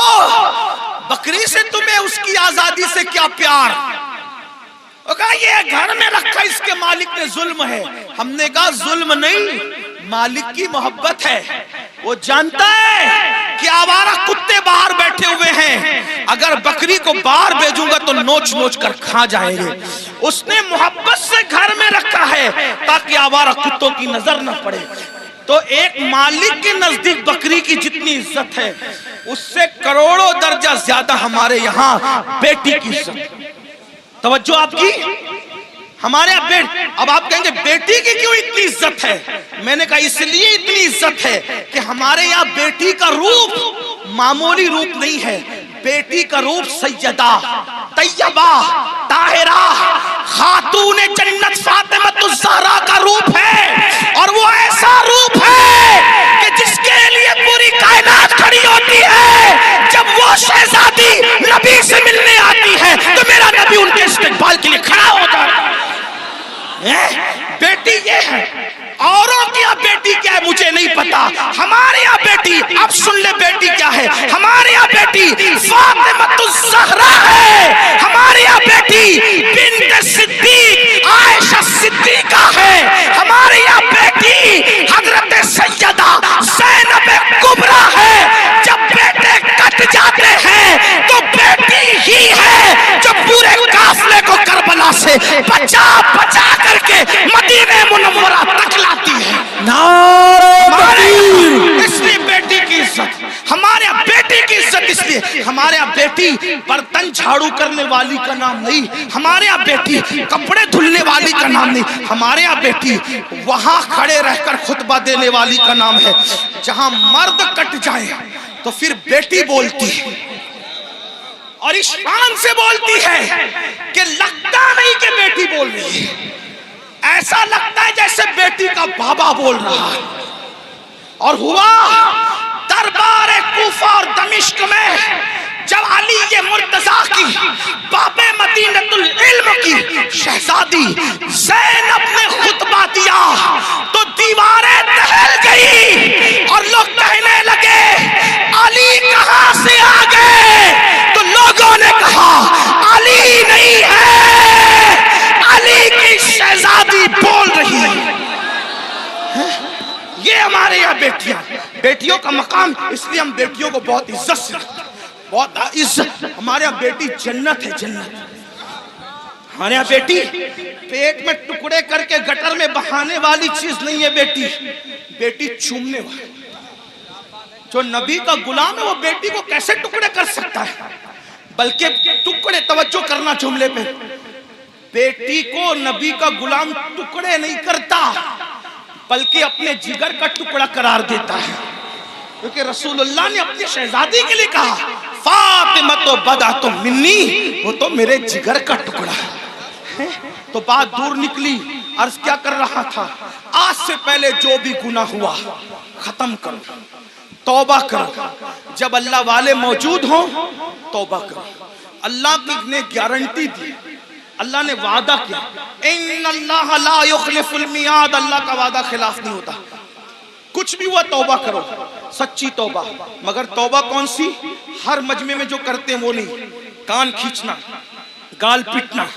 बकरी से तुम्हें उसकी आजादी से क्या प्यार? कहा ये घर में रखा इसके मालिक ने जुल्म है। हमने कहा जुल्म नहीं, मालिक की मोहब्बत है। वो जानता है कि आवारा कुत्ते बाहर बैठे हुए हैं, अगर बकरी को बाहर भेजूंगा तो नोच नोच कर खा जाएंगे। उसने मोहब्बत से घर में रखा है ताकि आवारा कुत्तों की नजर न पड़े। तो एक मालिक के नजदीक बकरी की जितनी इज्जत है, उससे करोड़ों दर्जा ज्यादा हमारे यहाँ बेटी की इज्जत। तवज्जो आपकी। हमारे यहाँ अब आप कहेंगे बेटी की क्यों इतनी इज्जत है? मैंने कहा इसलिए इतनी इज्जत है कि हमारे यहाँ बेटी का रूप मामूली रूप नहीं है। बेटी का रूप सैयदा, तैयबा, ताहिरा, खातून जन्नत फातिमतुज़ ज़हरा का रूप है। और वो ऐसा रूप है कि जिसके लिए पूरी कायनात खड़ी होती है। जब वो शहजादी नबी से मिलने आती है तो मेरा नबी उनके इस्तेक़बाल के लिए खड़ा होता है। बेटी ये है, औरों की यहाँ बेटी क्या है मुझे नहीं पता। हमारे यहाँ बेटी, अब सुन ले बेटी क्या है। हमारे यहाँ बेटी फातिमतुज़ ज़हरा है। हमारे यहाँ बेटी बिन्त सिद्दीक आयशा सिद्दीका है। हमारे यहाँ बेटी हजरत सैयदा ज़ैनब कुबरा है। जब बेटे कट जाते हैं तो बेटी ही है जो पूरे काफिले को करबला से बचा बचा करके मदीने मुनव्वरा तक लाती है। इसलिए बेटी की इज्जत, हमारे यहाँ बेटी की इज्जत इसलिए। हमारे यहाँ बेटी बर्तन झाड़ू करने वाली का नाम नहीं, हमारे यहाँ बेटी कपड़े धुलने वाली का नाम नहीं, हमारे यहाँ बेटी वहां खड़े रहकर खुतबा देने वाली का नाम है। जहां मर्द कट जाए तो फिर बेटी बोलती है और इस शान से बोलती है कि लगता नहीं कि बेटी बोल रही है, ऐसा लगता है जैसे बेटी का बाबा बोल रहा है। और हुआ दरबार कूफा और दमिश्क में जब अली ये मुर्तजा की बाबे मदीनतुल इल्म की शहजादी ज़ैनब ने खुतबा दिया तो दीवारें दहल गई और लोग कहने लगे बेटियां, बेटियों का मकाम, इसलिए हम बेटियों को बहुत इज्जत से रखते हैं, बहुत इज्जत। हमारे यहाँ बेटी जन्नत है, जन्नत। हमारे यहाँ बेटी पेट में टुकड़े करके गटर में बहाने वाली चीज नहीं है बेटी, बेटी चूमने वाली। जो नबी का गुलाम है वो बेटी को कैसे टुकड़े कर सकता है? बल्कि टुकड़े, तवज्जो करना जुमले पे, बेटी को नबी का गुलाम टुकड़े नहीं करता बल्कि अपने जिगर का टुकड़ा करार देता है, क्योंकि रसूलुल्लाह ने अपनी शहजादी के लिए कहा फातिमा तो बदा तो मिन्नी, वो तो मेरे जिगर का टुकड़ा है। तो बात दूर निकली, अर्ज क्या कर रहा था, आज से पहले जो भी गुनाह हुआ खत्म करो, तौबा करो। जब अल्लाह वाले मौजूद हों तौबा करो। अल्लाह ने गारंटी दी, अल्लाह ने वादा किया, इन्नल्लाह ला युखलिफुल मियाद, अल्लाह का वादा खिलाफ नहीं होता। कुछ भी हुआ तौबा करो, सच्ची तौबा। मगर तौबा कौन सी? हर मजमे में जो करते हैं वो नहीं, कान खींचना, गाल पीटना,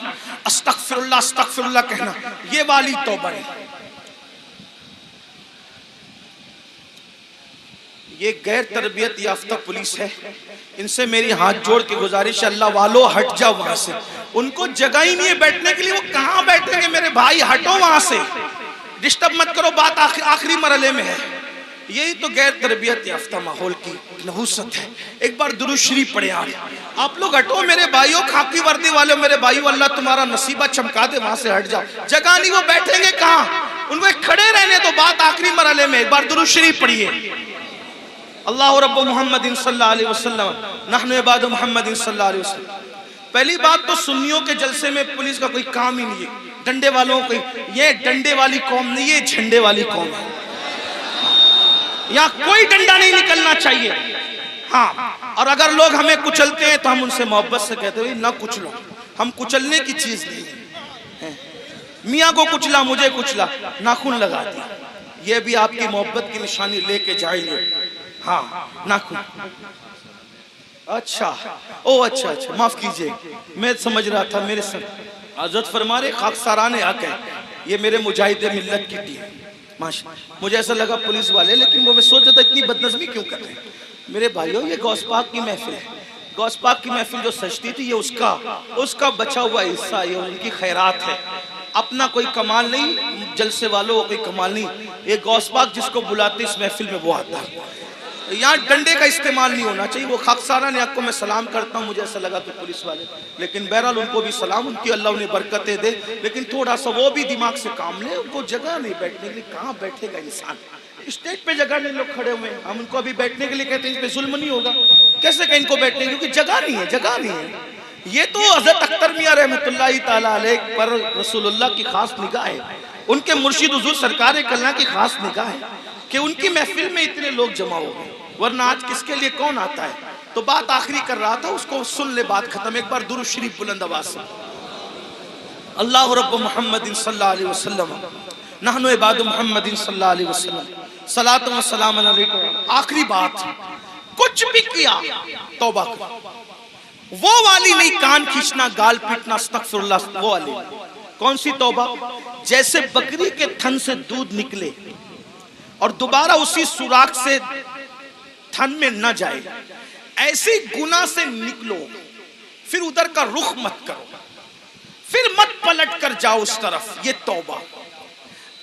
अस्तगफिरुल्लाह अस्तगफिरुल्लाह कहना, ये वाली तौबा नहीं। ये गैर तरबियत याफ्ता पुलिस है, इनसे मेरी हाथ जोड़ के गुजारिश है, अल्लाह वालों हट जाओ वहां से। उनको जगह ही नहीं है बैठने के लिए, वो कहां बैठेंगे मेरे भाई, हटो वहां से, डिस्टर्ब मत करो, बात आखिरी मरहले में है। यही तो गैर तरबियत याफ्ता माहौल की नहुसत है। एक बार दुरूद शरीफ पढ़े आप लोग, हटो मेरे भाइयों, खाकी वर्दी वाले मेरे भाइयों, अल्लाह तुम्हारा नसीबा चमका दे, वहां से हट जाओ। जगह नहीं, वो बैठेंगे कहां? उनको खड़े रहने तो, बात आखिरी मरहले में। एक बार दुरूद शरीफ पढ़िए, अल्लाह रब्बु मुहम्मदिन सल्लल्लाहु अलैहि वसल्लम नहनु इबादु मुहम्मदिन सल्लल्लाहु अलैहि वसल्लम। पहली बात तो सुन्नियों के जलसे में पुलिस का कोई काम ही नहीं है, डंडे वालों को, ये डंडे वाली कौम नहीं, ये झंडे वाली कौम है। यहाँ कोई डंडा नहीं निकलना चाहिए। हाँ, और अगर लोग हमें कुचलते हैं तो हम उनसे मोहब्बत से कहते हैं ना कुचलो, हम कुचलने की चीज नहीं है। मियाँ को कुचला, मुझे कुचला, नाखून लगा दिया, ये भी आपकी मोहब्बत की निशानी लेके जाएंगे। हाँ, नाखून, अच्छा, ओ अच्छा अच्छा, माफ कीजिए, मैं समझ रहा था मेरे सर हजरत फरमा रहे खाकसाराने हक है, ये मेरे मुजाहिद मिल्लत की टीम। माशा, मुझे ऐसा लगा पुलिस वाले, लेकिन वो मैं सोच रहा था इतनी बदनज़मी क्यों कर रहे हैं। मेरे भाइयों, ये गौस पाक की महफिल है, गौस पाक की महफिल जो सजती थी, ये उसका बचा हुआ हिस्सा, ये उनकी खैरात है, अपना कोई कमाल नहीं, जलसे वालों कोई कमाल नहीं। ये गौस पाक जिसको बुलाते इस महफिल में वो आता है। यहाँ डंडे का इस्तेमाल नहीं होना चाहिए। वो खाकसारा ने आपको मैं सलाम करता हूँ, मुझे ऐसा लगा तो पुलिस वाले, लेकिन बहरहाल उनको भी सलाम, उनकी अल्लाह उन्हें बरकतें दे, लेकिन थोड़ा सा वो भी दिमाग से काम ले। उनको जगह नहीं बैठने के लिए, कहाँ बैठेगा इंसान? स्टेज पे जगह नहीं, लोग खड़े हुए, हम उनको अभी बैठने के लिए कहते हैं, इस पे जुल्म नहीं होगा? कैसे कहें इनको बैठने, क्योंकि जगह नहीं है, जगह नहीं है। ये तो हज़रत अख्तर मियां रहमतुल्लाहि ताला अलैह पर रसूलुल्लाह की खास निगाह है, उनके मुर्शिद हुजूर सरकार कल्ला की खास निगाह है कि उनकी महफिल में इतने लोग जमा हो गए, वरना आज किसके लिए कौन आता है? तो बात आखिरी कर रहा था, उसको सुन ले, बात खत्म। एक बार दुरूद शरीफ बुलंद आवाज से, अल्लाह रब्बु मुहम्मदिन सल्लल्लाहु अलैहि वसल्लम नहनु इबादु मुहम्मदिन सल्लल्लाहु अलैहि वसल्लम सलातु व सलाम अलैकुम। आखिरी बात, कुछ भी किया तौबा कर, वो वाली नहीं, कान खींचना, गाल पीटना, अस्तगफिरुल्लाह, वो वाली। कौन सी तौबा? जैसे बकरी के थन से दूध निकले और दोबारा उसी सुराख से थन में न जाए, ऐसे गुनाह से निकलो, फिर उधर का रुख मत करो, फिर मत पलट कर जाओ उस तरफ। ये तौबा,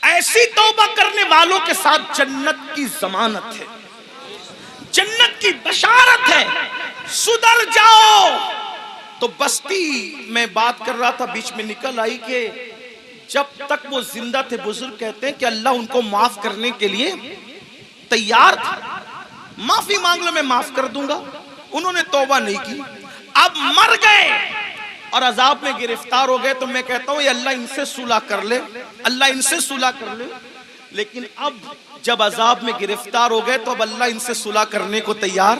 ऐसी तौबा करने वालों के साथ जन्नत की जमानत है, जन्नत की बशारत है। सुधर जाओ। तो बस्ती में बात कर रहा था, बीच में निकल आई कि जब तक वो जिंदा थे, बुजुर्ग कहते हैं कि अल्लाह उनको माफ करने के लिए तैयार था, माफी मांग लो मैं माफ कर दूंगा। उन्होंने तौबा नहीं की, अब मर गए और अजाब में गिरफ्तार हो गए। तो मैं कहता हूं ये अल्लाह इनसे सुलह कर ले, अल्लाह इनसे सुलह कर ले। लेकिन अब जब अजाब में गिरफ्तार हो गए तो अब अल्लाह इनसे सुलह करने को तैयार।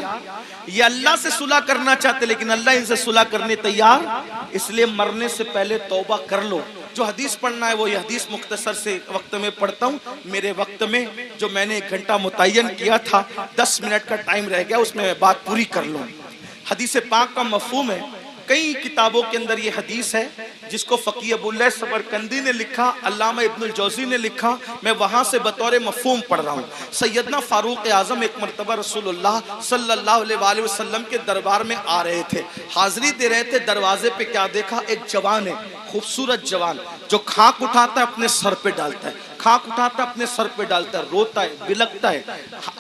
ये अल्लाह से सुलह करना चाहते, लेकिन अल्लाह इनसे सुलह करने तैयार। इसलिए मरने से पहले तौबा कर लो। जो हदीस पढ़ना है वो ये हदीस मुख्तसर से वक्त में पढ़ता हूँ। मेरे वक्त में जो मैंने 1 घंटा मुतय्यन किया था, 10 मिनट का टाइम रह गया, उसमें मैं बात पूरी कर लूँ। हदीस पाक का मफहूम है, कई किताबों के अंदर ये हदीस है, जिसको फ़क़ीह अबुल्लैथ समरकंदी ने लिखा, अल्लामा इब्नुल जौज़ी ने लिखा, मैं वहाँ से बतौर मफ़हूम पढ़ रहा हूँ। सैयदना फ़ारूक आज़म एक मरतबा रसूलुल्लाह सल्लल्लाहु अलैहि वसल्लम के दरबार में आ रहे थे, हाज़िरी दे रहे थे। दरवाजे पे क्या देखा, एक जवान है, खूबसूरत जवान, जो खाक उठाता है अपने सर पे डालता है, खाक उठाता है अपने सर पे डालता है, रोता है, बिलखता है,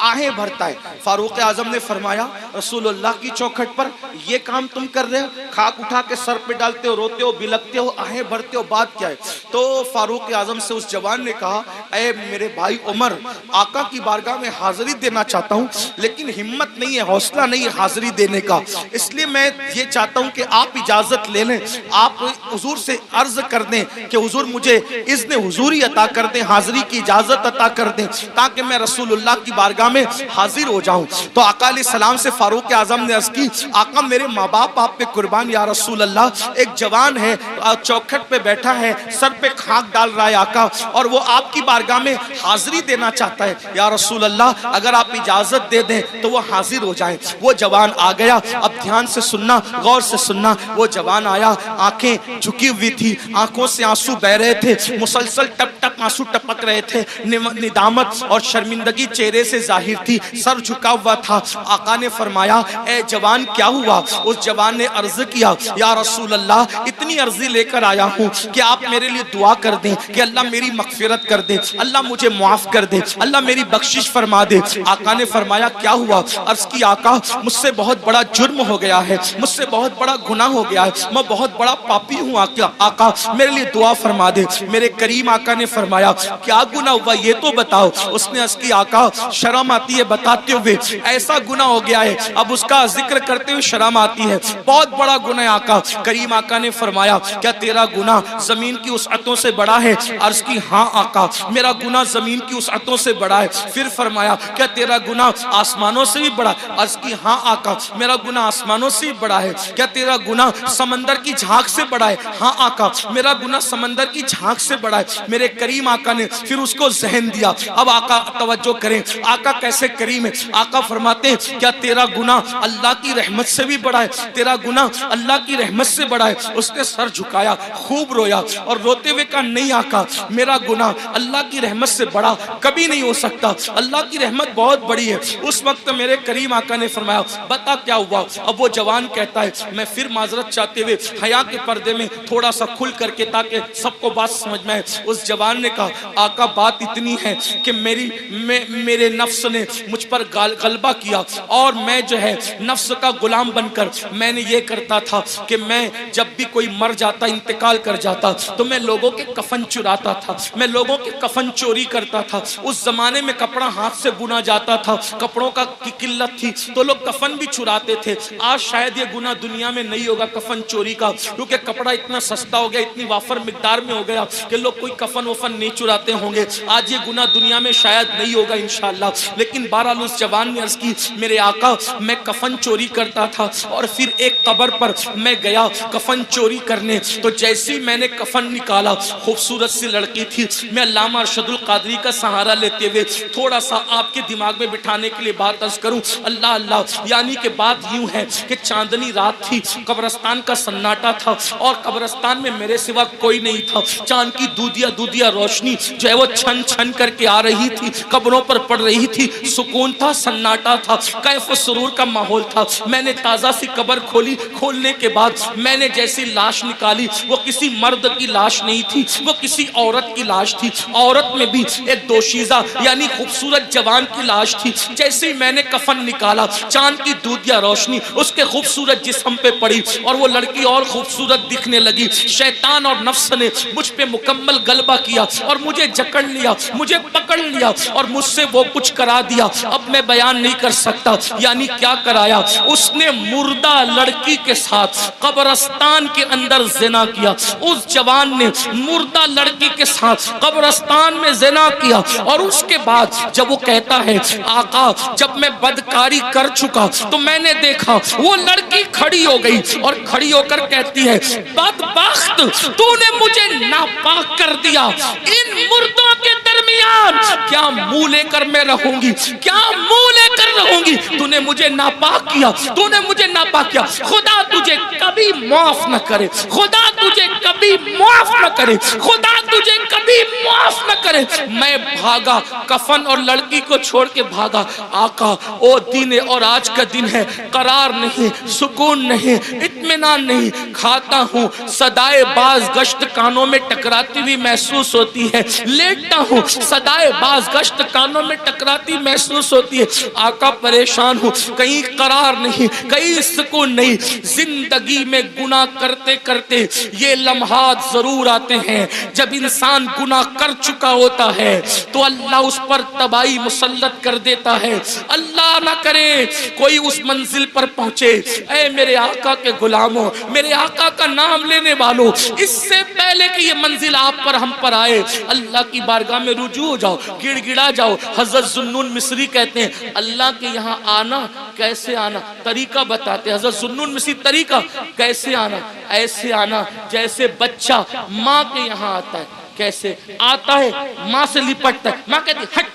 आहें भरता है। फारूक आजम ने फरमाया, रसूलुल्लाह की चौखट पर ये काम तुम कर रहे हो, खाक उठा के सर पे डालते हो, रोते हो, बिलखते हो, आहें भरते हो, बात क्या है? तो फारूक आजम से उस जवान ने कहा, ऐ मेरे भाई उमर, आका की बारगाह में हाजिरी देना चाहता हूँ, लेकिन हिम्मत नहीं है, हौसला नहीं है हाजिरी देने का, इसलिए मैं ये चाहता हूँ कि आप इजाजत ले लें, आप हुजूर से अर्ज कर दें कि हुजूर मुझे इज़्न हुजूरी अता कर दें, हाजिरी की इजाजत अता कर दें, ताकि मैं रसूलुल्लाह की बारगाह में हाजिर हो जाऊं। तो आका अलैहिस्सलाम से फारूक आजम ने अर्ज की, आका मेरे माँ बाप आप पे कुर्बान या रसूल अल्लाह, एक जवान है चौखट पे बैठा है, सर पे खाक डाल रहा है आका, और वो आपकी बारगाह में हाजिरी देना चाहता है, या रसूल अल्लाह अगर आप इजाजत दे दें तो वो हाजिर हो जाए। वो जवान आ गया। अब ध्यान से सुनना, गौर से सुनना। वो जवान आया, आंखें झुकी हुई थी, आंखों से आंसू बह रहे थे, मुसलसल टप टप आंसू टपक रहे थे, निदामत और शर्मिंदगी चेहरे से जाहिर थी, सर झुका हुआ था। आका ने फरमाया, ए जवान क्या हुआ? उस जवान ने अर्ज किया, या रसूल अल्लाह इतनी अर्जी लेकर आया हूँ कि आप मेरे लिए दुआ कर दें कि अल्लाह मेरी मगफिरत कर दे, अल्लाह मुझे माफ कर दे, अल्लाह मेरी बख्शिश फरमा दे। आका ने फरमाया, क्या हुआ? अर्ज की, आका मुझसे बहुत बड़ा जुर्म हो गया है, मुझसे बहुत बड़ा गुनाह हो गया है, मैं बहुत बड़ा पापी हूँ आका मेरे लिए दुआ फरमा दे। मेरे करीम आका ने फरमाया, क्या गुनाह हुआ ये तो बताओ। उसने अर्ज की, आका शर्म आती है बताते हुए, ऐसा गुनाह हो गया है, अब उसका जिक्र करते हुए शर्म आती है, बहुत बड़ा गुनाह है आका। करीम आका ने फरमाया, क्या तेरा गुनाह जमीन की उसअतों से बड़ा है? अर्ज की, हाँ आका मेरा गुनाह जमीन की उसअतों से बड़ा है। फिर फरमाया, क्या तेरा गुनाह आसमानों से भी बड़ा? अर्ज की, हाँ आका मेरा गुनाह आसमानों से भी बड़ा है। क्या तेरा गुनाह समंदर की झांक से बड़ा है? हाँ आका मेरा गुनाह समंदर की झांक से बड़ा है। मेरे करीम आका ने फिर उसको जहन दिया। अब आका तवज्जो करें, आका कैसे करीम है। आका फरमाते हैं, क्या तेरा गुनाह अल्लाह की रहमत से भी बड़ा है? तेरा गुनाह अल्लाह की रहमत से बड़ा है। उसने सर झुकाया, खूब रोया और रोते हुए कहा, नहीं आका मेरा गुनाह अल्लाह की रहमत से बड़ा कभी नहीं हो सकता, अल्लाह की रहमत बहुत बड़ी है। उस वक्त मेरे करीम आका ने फरमाया, बता क्या हुआ? अब वो जवान कहता है, मैं फिर माजरत चाहते हुए हया के पर्दे में थोड़ा सा खुल करके, ताकि सबको बात समझ में आए। उस जवान ने कहा, आका बात इतनी है कि मेरे नफ्स ने मुझ पर गलबा किया, और मैं जो है नफ्स का गुलाम बनकर मैंने ये करता था कि मैं जब भी कोई मर जाता, इंतकाल कर जाता, तो मैं लोगों के कफन चुराता था, मैं लोगों के कफन चोरी करता था। उस जमाने में कपड़ा हाथ से बुना जाता था, कपड़ों का की किल्लत थी, तो लोग कफन भी चुराते थे। आज शायद ये गुनाह दुनिया में नहीं होगा कफन चोरी का, क्योंकि कपड़ा इतना सस्ता हो गया, इतनी वाफर मिकदार में हो गया कि लोग कोई कफन वफन नहीं चुराते होंगे। आज ये गुनाह दुनिया में शायद नहीं होगा इंशाअल्लाह। लेकिन बहरहाल उस जवान ने अर्ज की, मेरे आका मैं कफन चोरी करता था, और फिर एक कब्र पर मैं गया कफन चोरी करने, तो जैसे ही मैंने कफन निकाला, खूबसूरत सी लड़की थी। मैं अल्लामा अरशदुल कादरी का सहारा लेते हुए थोड़ा सा आपके दिमाग में बिठाने के लिए बात अर्ज करूं, अल्लाह अल्लाह, यानी कि बात यूं है कि चांदनी रात थी, कब्रस्तान का सन्नाटा था, और कब्रस्तान में मेरे सिवा कोई नहीं था। चांद की दूधिया दूधिया रोशनी जो है वो छन छन करके आ रही थी, कब्रों पर पड़ रही थी, सुकून था, सन्नाटा था, कैफ सुरूर का माहौल था। मैंने ताज़ा सी कब्र खोली, खोलने के बाद मैंने जैसी लाश निकाली, वो किसी मर्द की लाश नहीं थी, वो किसी औरत की लाश थी। औरत में भी एक दोशीज़ा यानी खूबसूरत जवान की लाश थी। जैसे ही मैंने कफन निकाला, चांद की दूधिया रोशनी उसके खूबसूरत जिस्म पे पड़ी, और वो लड़की और खूबसूरत दिखने लगी। शैतान और नफ्स ने मुझ पे मुकम्मल गलबा किया, और मुझे जकड़ लिया, मुझे पकड़ लिया, और मुझसे वो कुछ करा दिया, अब मैं बयान नहीं कर सकता। यानी क्या कराया? उसने मुर्दा लड़की के साथ कब्रस्तान के अंदर ज़िना किया। उस जवान ने मुर्दा लड़की के साथ कब्रस्तान में ज़िना किया, और उसके बाद जब वो कहता है, आका जब मैं बदकारी कर चुका, तो मैंने देखा वो लड़की खड़ी हो गई, और खड़ी होकर कहती है, बदबख्त तूने मुझे नापाक कर दिया, इन मुर्दों के दरमियान दरमियान क्या मुंह लेकर मैं रहूंगी, क्या मुंह लेकर रहूंगी? तूने मुझे नापाक किया, तूने मुझे नापाक किया। खुदा तुझे कभी माफ न करे, खुदा तुझे कभी माफ न करे, खुदा तुझे कभी माफ न करे। मैं भागा, कफन और लड़की को छोड़ के भागा। आका ओ दिन है और आज का दिन है, करार नहीं, सुकून नहीं, इत्मीनान नहीं। खाता हूँ, सदाए बाज गश्त कानों में टकराती हुई महसूस होती है। लेटता हूँ, सदाए बाज गश्त कानों में टकराती महसूस होती है। आका परेशान हूँ, कहीं करार नहीं, कहीं सुकून नहीं। जिंदगी में गुनाह करते करते ये लम्हात जरूर आते हैं जब इंसान गुनाह कर चुका होता है तो अल्लाह उस पर तबाही मुसल्लत कर देता है। अल्लाह ना करे कोई उस मंजिल पर पहुंचे। ऐ मेरे आका के गुलामों, मेरे आका का नाम लेने वालों, इससे पहले कि ये मंजिल आप पर हम पर आए, अल्लाह की बारगाह में रुजू हो जाओ, गिड़गिड़ा जाओ। हजरत जुन्नून मिस्री कहते हैं अल्लाह के यहाँ आना कैसे आना, तरीका बताते। हजरत जुन्नून मिस्री तरीका कैसे आना, ऐसे आना जैसे बच्चा माँ के यहाँ आता है। कैसे आता है? माँ से लिपटता है, माँ कहती हट।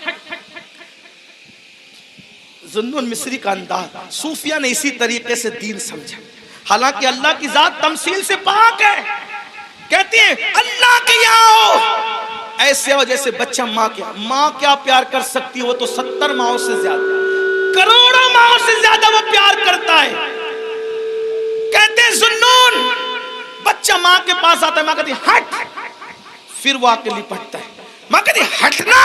जुन्नून मिस्री का अंदाज सूफिया ने इसी तरीके से दीन समझा। हालांकि अल्लाह की जात तमसील से पाक है। कहती है अल्लाह के यहाँ आओ, ऐसे आओ जैसे बच्चा माँ के। माँ क्या प्यार कर सकती है? वो तो 70 माओं से ज्यादा, करोड़ों माओं से ज्यादा वो प्यार करता है। कहते हैं जुन्नून, बच्चा माँ के पास आता है, माँ कहती हट, फिर वो आके लिपटता है। माँ कहती हटना,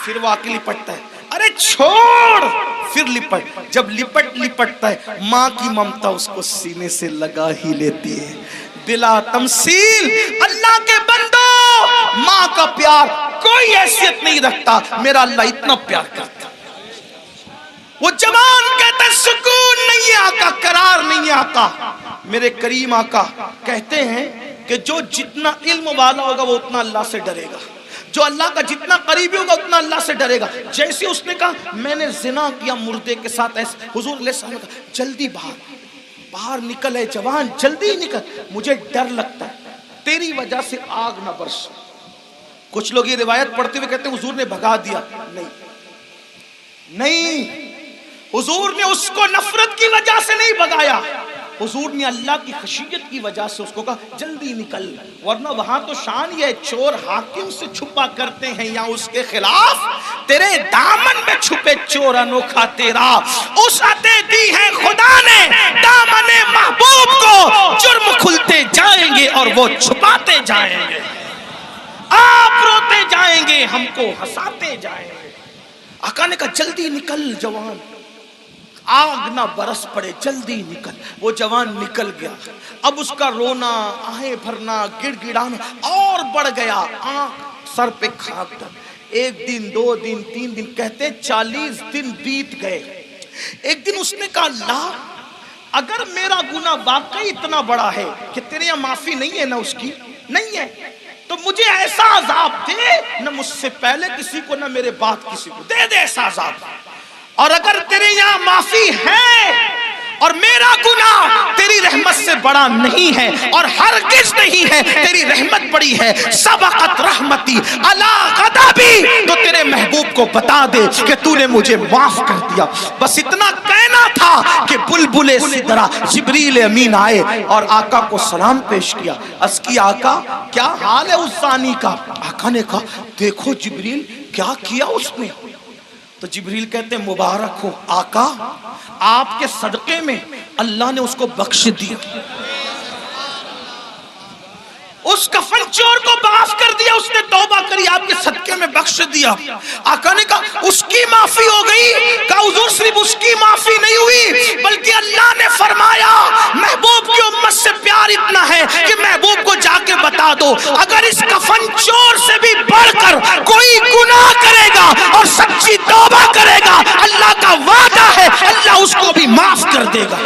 फिर वो आके लिपटता है। अरे छोड़, फिर लिपट। जब लिपटता है, माँ की ममता उसको सीने से लगा ही लेती है। बिला तमसील अल्लाह के बंदो, माँ का प्यार कोई हैसियत नहीं रखता। मेरा अल्लाह इतना प्यार करता। वो जवान कहता है सुकून नहीं है आका, करार नहीं है आका। मेरे करीम आका कहते हैं कि जो जितना इल्म वाला होगा वो उतना अल्लाह से डरेगा, जो अल्लाह का जितना करीबी होगा उतना अल्लाह से डरेगा। जैसे उसने कहा मैंने जिना किया मुर्दे के साथ, ऐसे हुजूर ने कहा जल्दी बाहर निकल है जवान, जल्दी निकल, मुझे डर लगता है तेरी वजह से आग ना बरस। कुछ लोग ये रिवायत पढ़ते हुए कहते हैं हुजूर ने भगा दिया। नहीं, हुजूर ने उसको नफरत की वजह से नहीं भगाया, हुजूर ने अल्लाह की खशियत की वजह से उसको कहा जल्दी निकल। वरना वहां तो शान ये चोर हाकिम से छुपा करते हैं या उसके खिलाफ, तेरे दामन में छुपे चोर अनोखा तेरा। उस अते दी है खुदा ने दामने महबूब को, जुर्म खुलते जाएंगे और वो छुपाते जाएंगे। आप रोते जाएंगे, हमको हंसाते जाएंगे। आका ने कहा जल्दी निकल जवान, आग ना बरस पड़े, जल्दी निकल। वो जवान निकल गया। अब उसका रोना, आहें भरना, गिड़गिड़ाना और बढ़ गया। आंख सर पे खाक था। 1 दिन 2 दिन 3 दिन, कहते 40 दिन बीत गए। एक दिन उसने कहा अल्लाह अगर मेरा गुनाह वाकई इतना बड़ा है कि तेरे यहाँ माफी नहीं है ना, उसकी नहीं है, तो मुझे ऐसा अजाब दे, न मुझसे पहले किसी को न मेरे बाद किसी को, दे दे ऐसा अजाब। और अगर तेरे यहाँ माफी है और मेरा गुनाह तेरी रहमत से बड़ा नहीं है और हरगिज़ नहीं है, तेरी रहमत बड़ी है, सबक़त रहमती अला ग़ज़बी, तो तेरे महबूब को बता दे कि तूने मुझे माफ कर दिया। बस इतना कहना था कि बुलबुले सिदरा जिब्रील अमीन आए और आका को सलाम पेश किया। अर्ज़ की आका क्या हाल है उस ज़ानी का? आका ने कहा देखो जिब्रील क्या किया उसने। तो जिब्रील कहते हैं मुबारक हो आका, आपके सदके में अल्लाह ने उसको बख्श दिया, उस कफन चोर को माफ कर दिया, उसने तौबा करी, आपके सदके में बख्श दिया। आका ने कहा उसकी माफी हो गई? कहा हुजूर सिर्फ उसकी माफी नहीं हुई बल्कि अल्लाह ने फरमाया महबूब की उम्मत से प्यार इतना है कि महबूब को जाके बता दो अगर इस कफन चोर से भी बढ़कर कोई गुनाह करेगा और सच्ची तौबा करेगा, अल्लाह का वादा है अल्लाह उसको भी माफ कर देगा।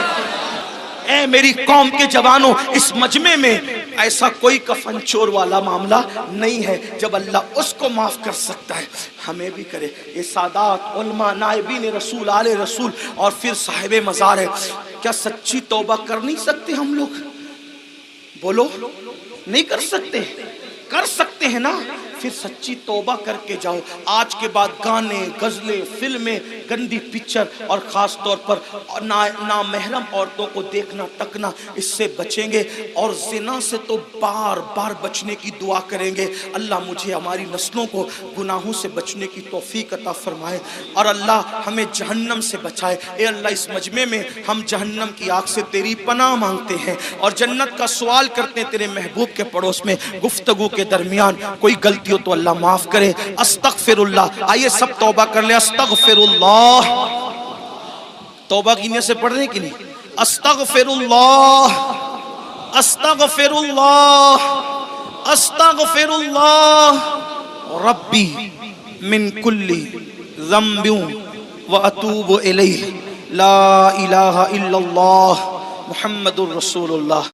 ऐ मेरी कौम के जवानों, इस मजमे में ऐसा कोई कफन चोर वाला मामला नहीं है जब अल्लाह उसको माफ कर सकता है, हमें भी करे। ये सादात उलमा नाइबीन रसूल आले रसूल और फिर साहिबे मज़ार है, क्या सच्ची तौबा कर नहीं सकते हम लोग? बोलो नहीं कर सकते? कर सकते हैं ना? फिर सच्ची तौबा करके जाओ। आज के बाद गाने, गजलें, फिल्में, गंदी पिक्चर और ख़ास तौर पर नामहरम औरतों को देखना तकना, इससे बचेंगे। और ज़िना से तो बार बार बचने की दुआ करेंगे। अल्लाह मुझे हमारी नस्लों को गुनाहों से बचने की तौफीक अता फरमाए और अल्लाह हमें जहन्नम से बचाए। ए अल्लाह, इस मजमे में हम जहन्नम की आग से तेरी पनाह मांगते हैं और जन्नत का सवाल करते हैं तेरे महबूब के पड़ोस में। गुफ्तगू के दरमियान कोई गलती हो तो अल्लाह माफ करे। अस्तगफिरुल्लाह। आइए सब तौबा कर ले। अस्तगफिरुल्लाह। तौबा की नियत से पढ़ने की नहीं। अस्तगफिरुल्लाह, अस्तगफिरुल्लाह, अस्तगफिरुल्लाह रब्बी मिन कुल्ली ज़म्बिन व अतूबु इलैहि। ला इलाहा इल्लल्लाह मुहम्मदुर रसूलुल्लाह।